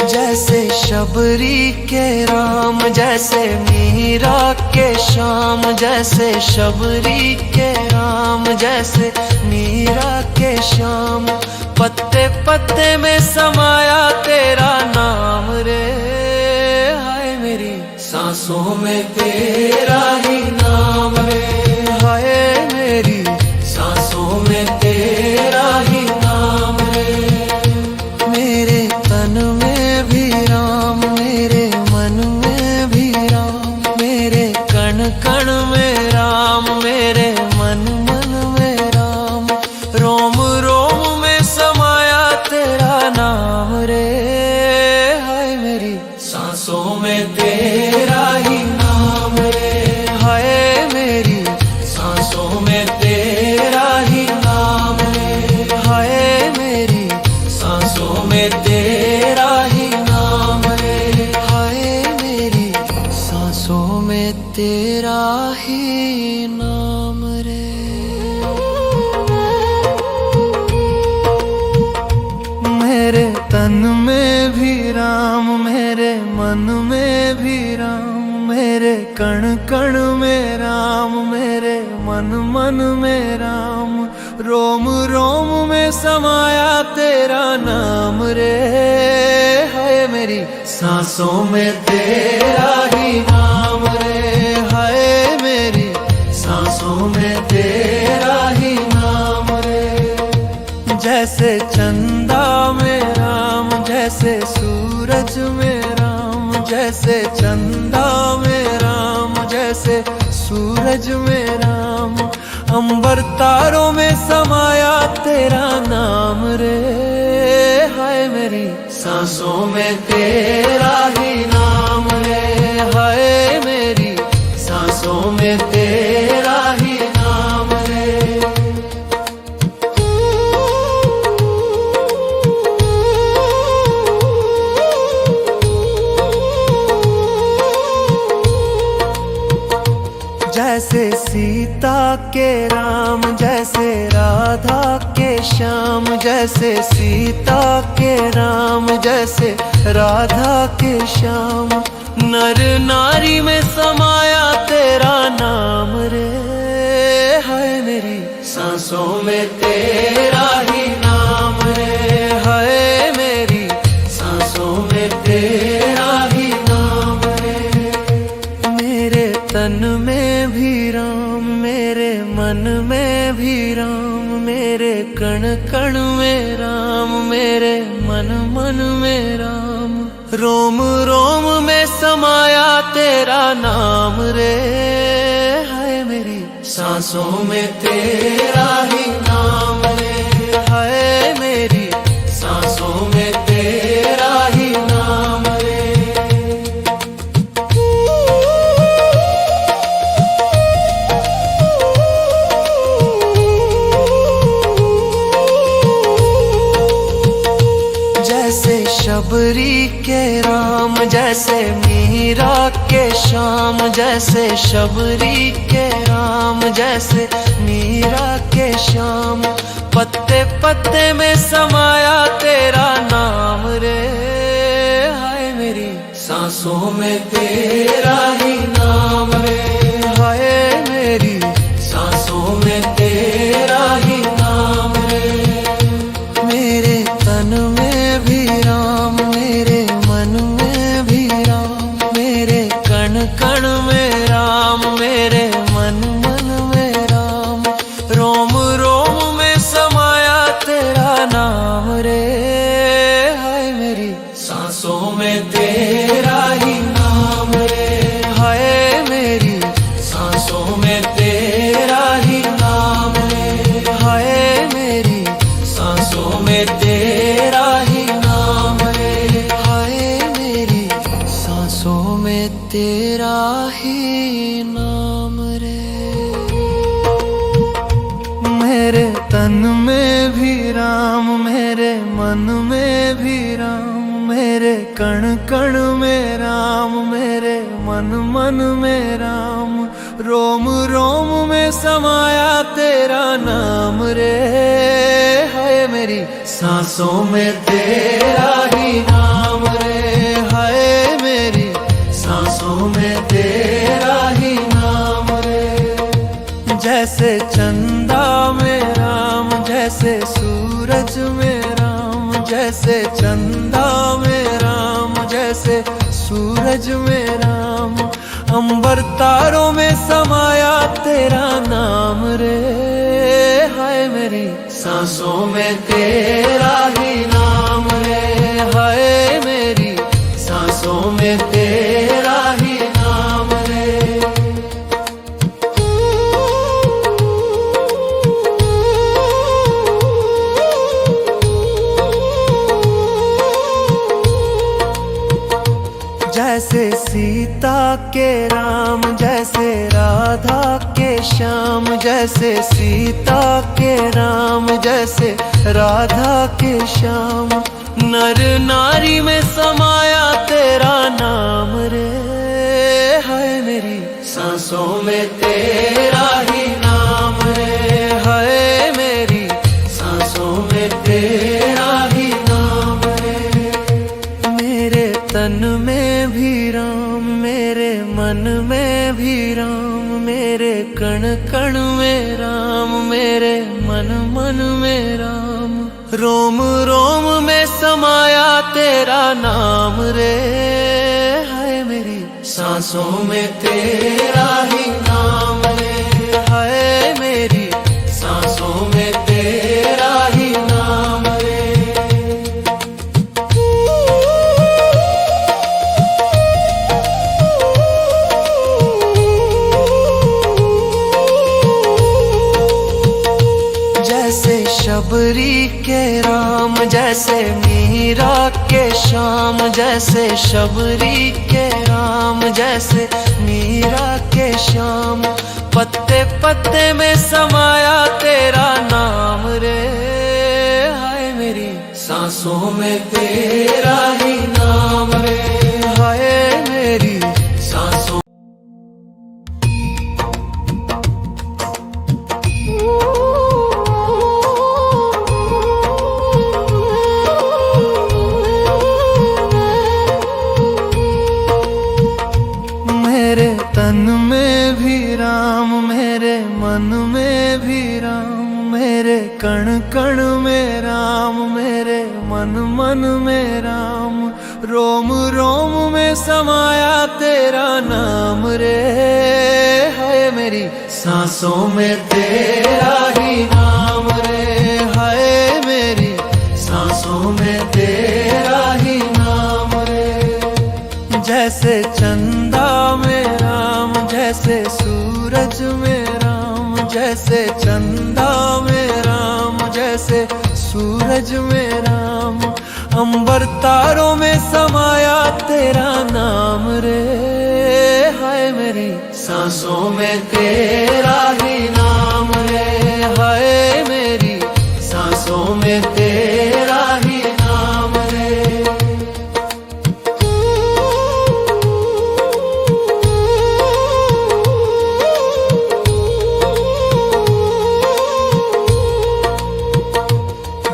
जैसे शबरी के राम, जैसे मीरा के श्याम, जैसे शबरी के राम, जैसे मीरा के श्याम। पत्ते पत्ते में समाया तेरा नाम रे, हाय मेरी सांसों में तेरा ही नाम रे, हाय मेरी सांसों में तेरा ही नाम रे। मेरे तन में भी राम, मेरे मन में भी राम, मेरे कण कण में राम, मेरे मन मन में राम। रोम रोम में समाया तेरा नाम रे, तेरा ही नाम रे, हाय मेरी सांसों में तेरा ही नाम रे, हाय मेरी सांसों में तेरा ही नाम रे। मेरे तन में भी राम, मेरे मन में भी राम, मेरे कण कण में राम, मेरे मन मन में राम, रोम रोम में समाया तेरा नाम रे, हाय मेरी सांसों में तेरा ही नाम रे, हाय मेरी सांसों में तेरा ही नाम रे। जैसे चंदा में राम, जैसे सूरज में राम, जैसे चंदा में राम, जैसे सूरज में राम, अंबर तारों में समाया तेरा नाम रे, हाय मेरी सांसों में तेरा ही नाम रे, हाय मेरी सांसों में तेरा ही नाम रे। जैसे सीता के राम, जैसे राधा के श्याम, जैसे सीता के राम, जैसे राधा के श्याम, नर नारी में समाया तेरा नाम रे, हाय मेरी सांसों में तेरा ही नाम रे, हाय मेरी सांसों में तेरा ही नाम रे। मेरे तन में भी राम, मेरे मन में भी राम, मेरे कण कण में राम, मेरे मन मन में राम, रोम रोम में समाया तेरा नाम रे, हाय मेरी सांसों में तेरा ही नाम रे, हाय मेरी सांसों में तेरा ही नाम रे। जैसे शबरी के राम, जैसे मीरा के श्याम, जैसे शबरी के राम, जैसे मीरा के श्याम, पत्ते पत्ते में समाया तेरा नाम रे, हाय मेरी सांसों में तेरा ही नाम रे, हाय मेरी सांसों में तेरा ही नाम रे। मेरे तन में भी राम, मेरे मन में भी राम, मेरे कण कण में राम, मेरे मन मन में राम, रोम रोम में समाया तेरा नाम रे, हाय मेरी सांसों में तेरा ही नाम रे, हाय मेरी सांसों में तेरा ही नाम रे, हाय मेरी सांसों में तेरा ही नाम रे, हाय मेरी सांसों में तेरा ही नाम रे। मेरे तन में भी राम, मेरे मन में भी राम, मेरे कण कण में राम, मेरे मन मन में राम, रोम रोम में समाया तेरा नाम रे, हाय मेरी सांसों में तेरा ही नाम रे, हाय मेरी सांसों में तेरा ही नाम रे। जैसे चंदा में राम, जैसे सूरज में राम, जैसे चंदा में राम, जैसे सूरज में राम, अंबर तारों में समाया तेरा नाम रे, हाय मेरी सांसों में तेरा ही नाम रे, हाय मेरी सांसों में तेरा ही नाम रे। जैसे सीता के राम, जैसे राधा के श्याम, जैसे सीता के राम, जैसे राधा के श्याम। नर नारी में समाया तेरा नाम रे, है मेरी सांसों में तेरा ही नाम रे, है मेरी सांसों में तेरा ही नाम रे। मेरे तन में भी राम, मेरे मन में भी राम, मेरे कण कण में राम, मेरे मन मन में राम। रोम रोम में समाया तेरा नाम रे, है मेरी सांसों में तेरा ही नाम रे, है मेरी सांसों में तेरा ही नाम रे। जैसे शबरी के राम, जैसे मीरा के श्याम, जैसे शबरी के राम, जैसे मीरा के श्याम। पत्ते पत्ते में समाया तेरा नाम रे, हाय मेरी सांसों में तेरा ही नाम रे, हाय मेरी सांसों। मेरे तन में भी राम, मेरे मन में भी राम, मेरे कण कण में राम, मेरे मन मन में राम। रोम रोम में समाया तेरा नाम रे, है मेरी सांसों में तेरा ही नाम रे, है मेरी सांसों में तेरा ही नाम रे। जैसे चंदा में राम, जैसे सूरज में राम, जैसे चंदा में राम, जैसे सूरज में राम। अंबर तारों में समाया तेरा नाम रे, हाय मेरी सांसों में तेरा ही नाम रे, हाय मेरी सांसों में तेरा ही नाम रे।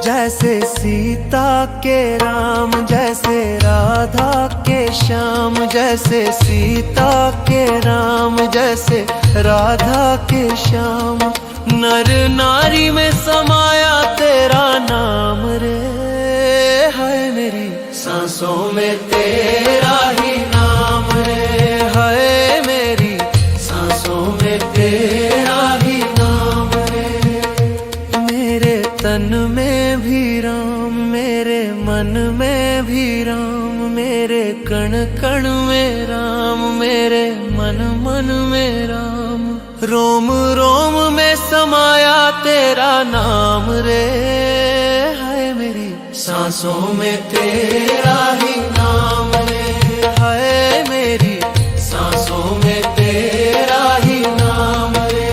जैसे सीता के राम, जैसे राधा के श्याम, जैसे सीता के राम, जैसे राधा के श्याम। नर नारी में समाया तेरा नाम रे, है मेरी सांसों में तेरा ही नाम रे, है मेरी सांसों में तेरा ही नाम रे। मेरे तन में भी राम, मेरे मन में भी राम, मेरे कण कण में राम, मेरे मन मन में राम। रोम रोम में समाया तेरा नाम रे, है मेरी सांसों में तेरा ही नाम रे, है मेरी सांसों में तेरा ही नाम रे।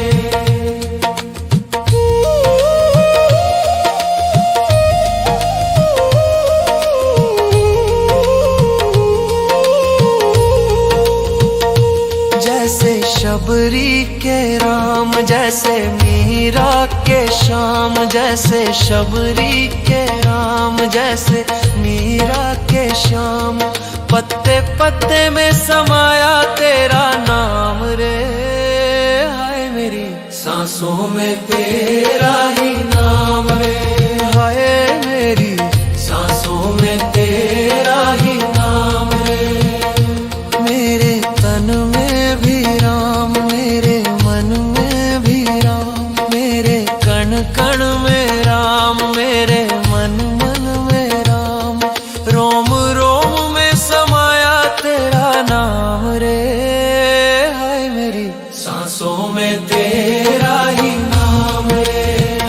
जैसे शबरी के राम, जैसे मीरा के श्याम, जैसे शबरी के राम, जैसे मीरा के श्याम। पत्ते पत्ते में समाया तेरा नाम रे, हाय मेरी सांसों में तेरा ही नाम रे, हाय मेरी सांसों में तेरा ही नाम रे। मेरे तन में भी राम, मेरे मन में भी राम, मेरे कण कण में राम, मेरे मन मन में राम। रोम रोम में समाया तेरा नाम रे, हाय मेरी सांसों में तेरा ही नाम रे।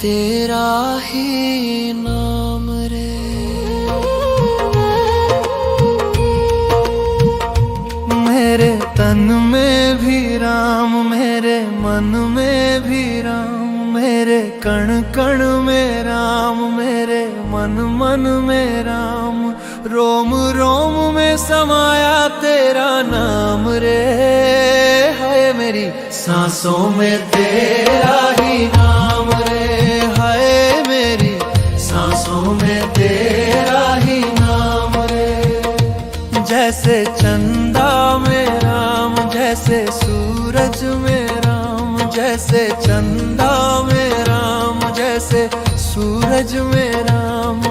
तेरा ही नाम रे। मेरे तन में भी राम, मेरे मन में भी राम, मेरे कण कण में राम, मेरे मन मन में राम, रोम रोम में समाया तेरा नाम रे। है मेरी सांसों में तेरा ही नाम रे। है मेरी सांसों में तेरा ही नाम रे। जैसे चंदा में राम, जैसे सूरज में राम, जैसे चंदा में राम, जैसे सूरज में राम,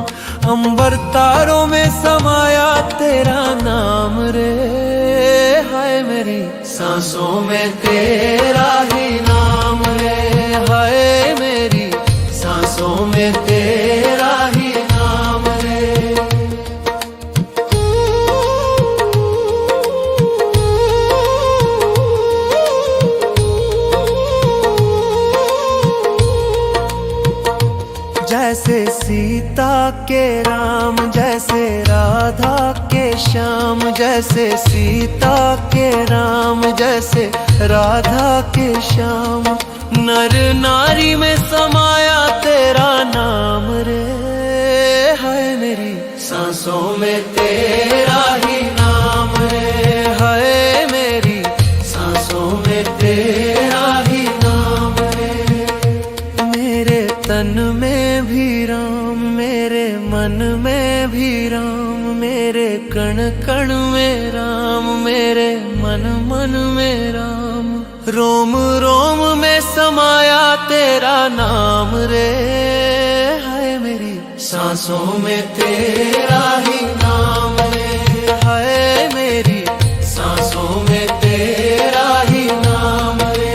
अंबर तारों में समाया तेरा नाम रे। हाय मेरी सांसों में तेरा ही नाम रे। हाय मेरी सांसों में तेरा ही नाम रे। जैसे सीता के राम, जैसे राधा के श्याम, जैसे सीता के राम, जैसे राधा के श्याम, नर नारी में समाया तेरा नाम रे। है मेरी सांसों में तेरा ही नाम रे। है मेरी सांसों में तेरा ही नाम रे। मेरे तन में भी राम, मेरे मन में भी राम, मेरे कण कण में राम, मेरे मन मन में राम, रोम रोम में समाया तेरा नाम रे। है मेरी सांसों में तेरा ही नाम रे। है मेरी सांसों में तेरा ही नाम रे।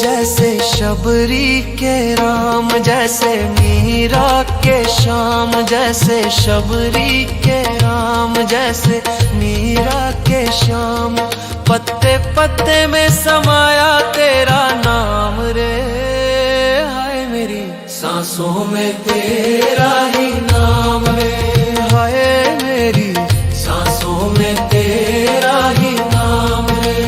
जैसे शबरी के राम, जैसे मीरा के श्याम, जैसे शबरी के राम, जैसे मीरा के श्याम, पत्ते पत्ते में समाया तेरा नाम रे। हाय मेरी सांसों में तेरा ही नाम रे। हाय मेरी सांसों में तेरा ही नाम रे।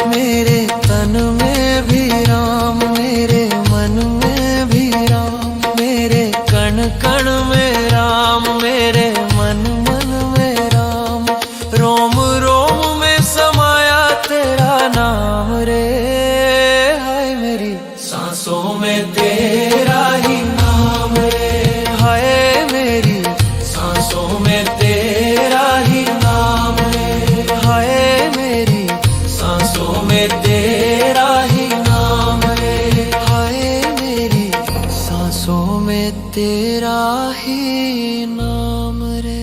मेरे तन में भी राम, मेरे मन में भी राम, मेरे कण कण में राम, मेरे मन मन में राम, रोम रोम में समाया तेरा नाम रे। हाय मेरी सांसों में तेरा ही नाम रे। हाय मेरी सांसों में तेरा ही नाम रे। हाय मेरी सांसों में तेरा ही नाम रे। हाय मेरी सांसों में तेरा ही नाम रे।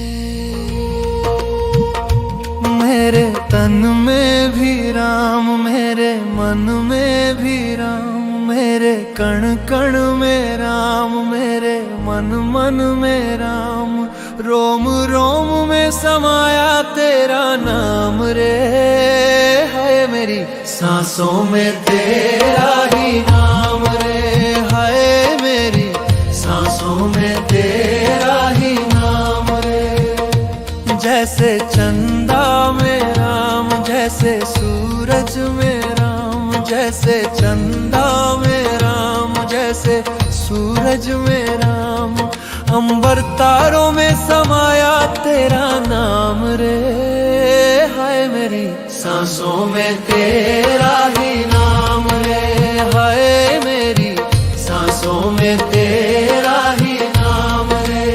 मेरे तन में भी राम, मेरे मन में भी राम, मेरे कण कण में राम, मेरे मन मन में राम, रोम रोम में समाया तेरा नाम रे। है मेरी सांसों में तेरा ही नाम रे। है मेरी सांसों में तेरा ही नाम रे। जैसे चंदा में राम, जैसे सूरज में राम, जैसे चंदा में राम, जैसे सूरज में राम, अंबर तारों में समाया तेरा नाम रे। हाय मेरी सांसों में तेरा ही नाम रे। हाय मेरी सांसों में तेरा ही नाम रे।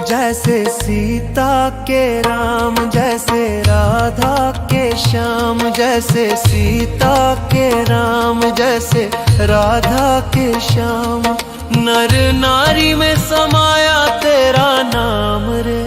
जैसे सीता के राम, जैसे राधा के श्याम, जैसे सीता के राम, जैसे राधा के श्याम, नर नारी में समाया तेरा नाम रे।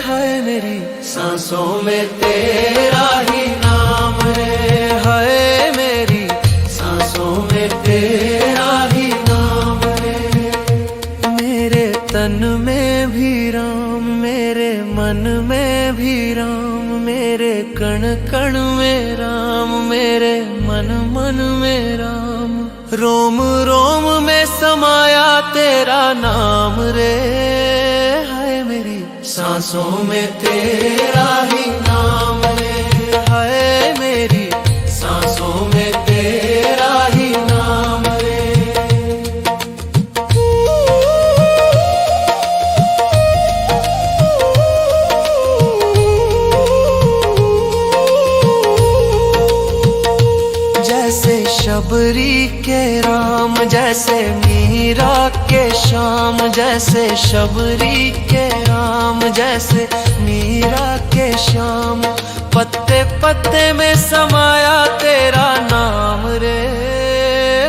है मेरी सांसों में तेरा ही नाम रे। हाय मेरी सांसों में तेरा ही नाम रे। मेरे तन में भी राम, मेरे मन में भी राम, मेरे कण कण में राम, मेरे मन मन में राम। रोम रोम में समाया तेरा नाम रे। हाय मेरी सांसों में तेरा ही नाम रे। हाय मेरी सांसों में तेरा ही नाम रे। जैसे शबरी के राम, जैसे मीरा के श्याम, जैसे शबरी के राम, जैसे मीरा के श्याम। पत्ते पत्ते में समाया तेरा नाम रे।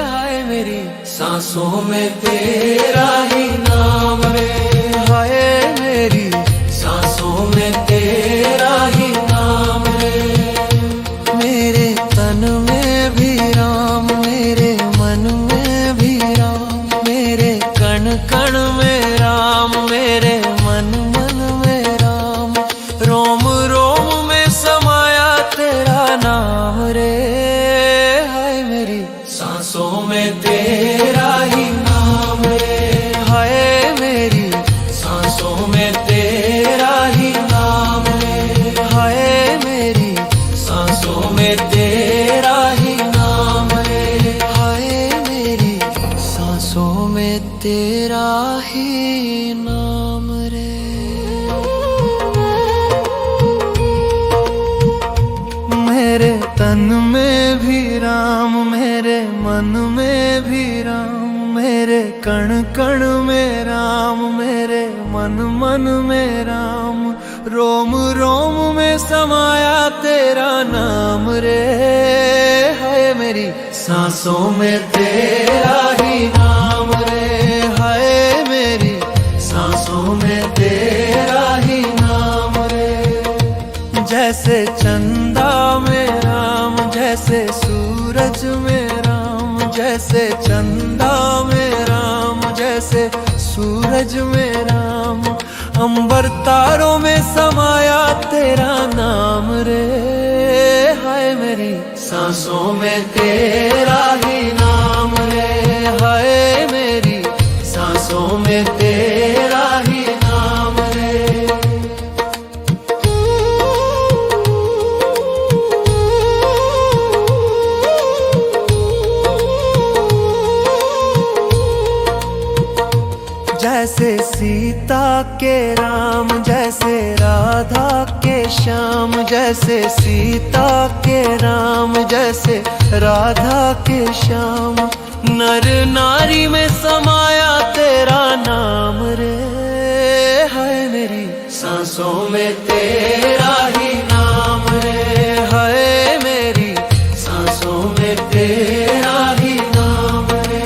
हाय मेरी सांसों में तेरा ही नाम रे। हाय मेरी सांसों में तेरा ही नाम रे। मेरे तन में भी राम, मेरे मन में भी राम, मेरे कण कण में राम, मेरे मन मन में राम। रोम रोम में समाया तेरा नाम रे। हाय मेरी सांसों में तेरा ही नाम रे। हाय मेरी सांसों में तेरा ही नाम रे। हाय मेरी सांसों में तेरा ही नाम रे। हाय मेरी सांसों में तेरा ही नाम रे। मेरे तन में भी राम, मेरे मन में भी राम, मेरे कण कण में राम, मेरे मन मन में राम। रोम रोम में समाया तेरा नाम रे। हाय मेरी सांसों में तेरा ही नाम रे। हाय मेरी सांसों में तेरा ही नाम रे। जैसे चंदा में राम, जैसे सूरज में राम, जैसे चंदा में राम, जैसे सूरज में राम। अंबर तारों में समाया तेरा नाम रे। हाय मेरी सांसों में तेरा ही नाम रे। हाय मेरी सांसों में तेरा ही नाम रे। जैसे सीता के राम, जैसे राधा के श्याम, जैसे सीता के राम, जैसे राधा के श्याम। नर नारी में समाया तेरा नाम रे। हाय मेरी सांसों में तेरा ही नाम रे। हाय मेरी सांसों में तेरा ही नाम रे।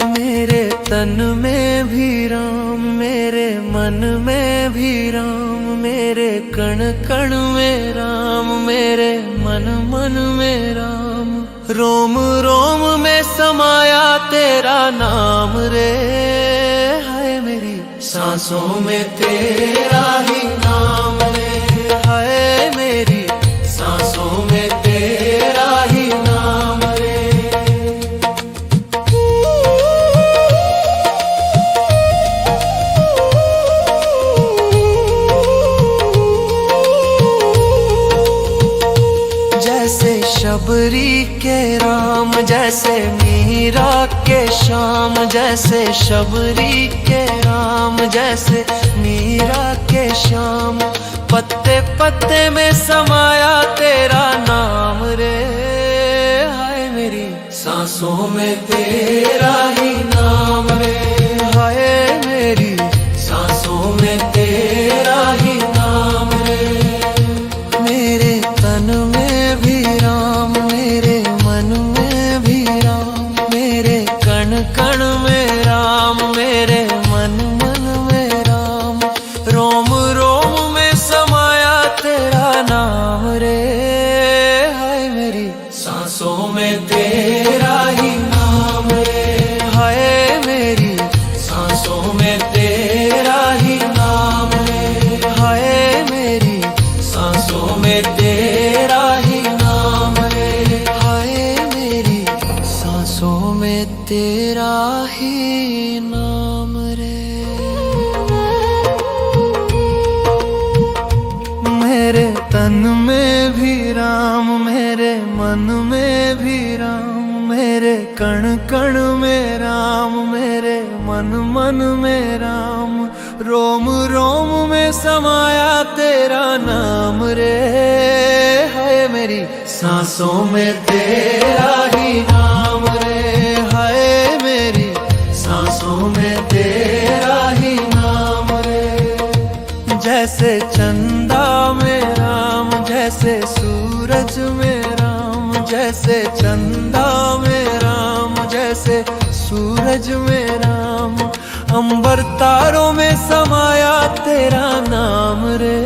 मेरे तन में भी राम, मेरे मन में भी राम, मेरे कण कण में राम, मेरे मन मन में राम। रोम रोम में समाया तेरा नाम रे। हाय मेरी सांसों में तेरा ही नाम रे। हाय मेरी सांसों में तेरा ही नाम रे। जैसे शबरी के राम, जैसे मीरा के श्याम, जैसे शबरी के राम, जैसे मीरा के श्याम। पत्ते पत्ते में समाया तेरा नाम रे। हाय मेरी सांसों में तेरा ही नाम रे। हाय मेरी सांसों में तेरा ही नाम रे। मेरे तन में भी राम, मेरे मन में भी राम, मेरे कण कण में राम, मेरे मन मन में राम। रोम रोम में समाया तन में भी राम, मेरे मन में भी राम, मेरे कण कण में राम, मेरे मन मन में राम, रोम रोम में समाया तेरा नाम रे। है मेरी सांसों में तेरा ही नाम रे, है मेरी सांसों में तेरा ही नाम रे। जैसे चंदा में राम, जैसे सूरज में राम, जैसे चंदा में राम, जैसे सूरज में राम, अंबर तारों में समाया तेरा नाम रे।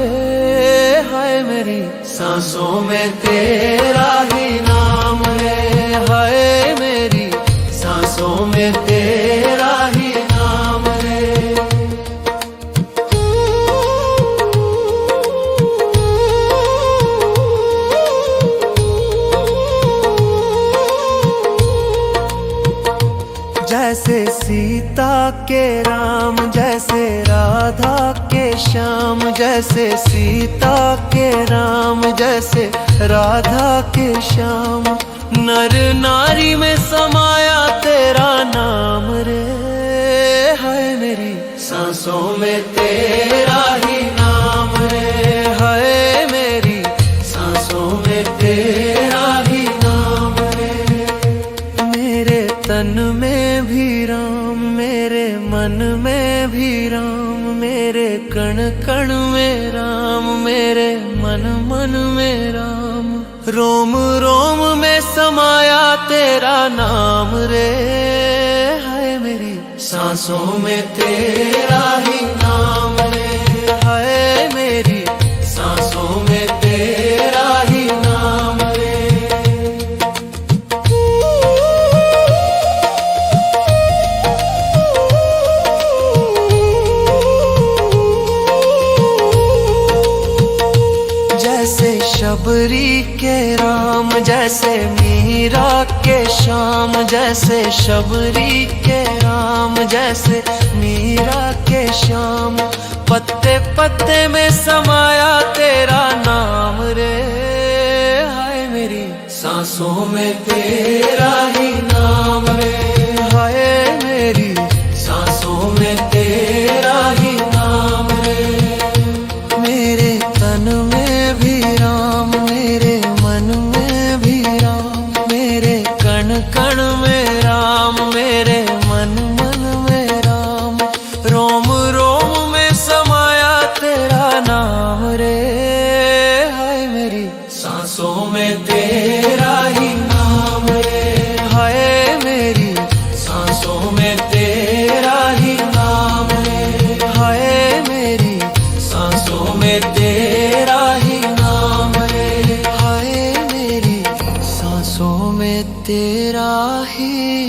हाय मेरी सांसों में तेरा ही नाम रे, हाय मेरी सांसों में तेरा ही नाम रे। जैसे सीता के राम, जैसे राधा के श्याम, जैसे सीता के राम, जैसे राधा के श्याम, नर नारी में समाया तेरा नाम रे। है मेरी सांसों में तेरा ही नाम रे, है मेरी सांसों में तेरा ही नाम रे। मेरे तन में भी राम, मेरे मन में भी राम, मेरे कण कण में राम, मेरे मन मन में राम, रोम रोम में समाया तेरा नाम रे। है मेरी सांसों में तेरा ही नाम रे, है मेरी सांसों में तेरा ही नाम रे। जैसे शबरी के राम, जैसे मीरा के श्याम, जैसे शबरी के राम, जैसे मीरा के श्याम, पत्ते पत्ते में समाया तेरा नाम रे। हाय मेरी सांसों में तेरा ही नाम रे, हाय मेरी सांसों में तेरा ही नाम रे। मेरे तन में भी राम, मेरे मन में भी राम, मेरे कण कण में राम, मेरे मन मन में राम, रोम रोम में समाया तेरा नाम रे। हाय मेरी सांसों में तेरा ही नाम रे, हाय मेरी सांसों में तेरा ही नाम रे, हाय मेरी सांसों में तेरा ही नाम रे, हाय मेरी सांसों में तेरा ही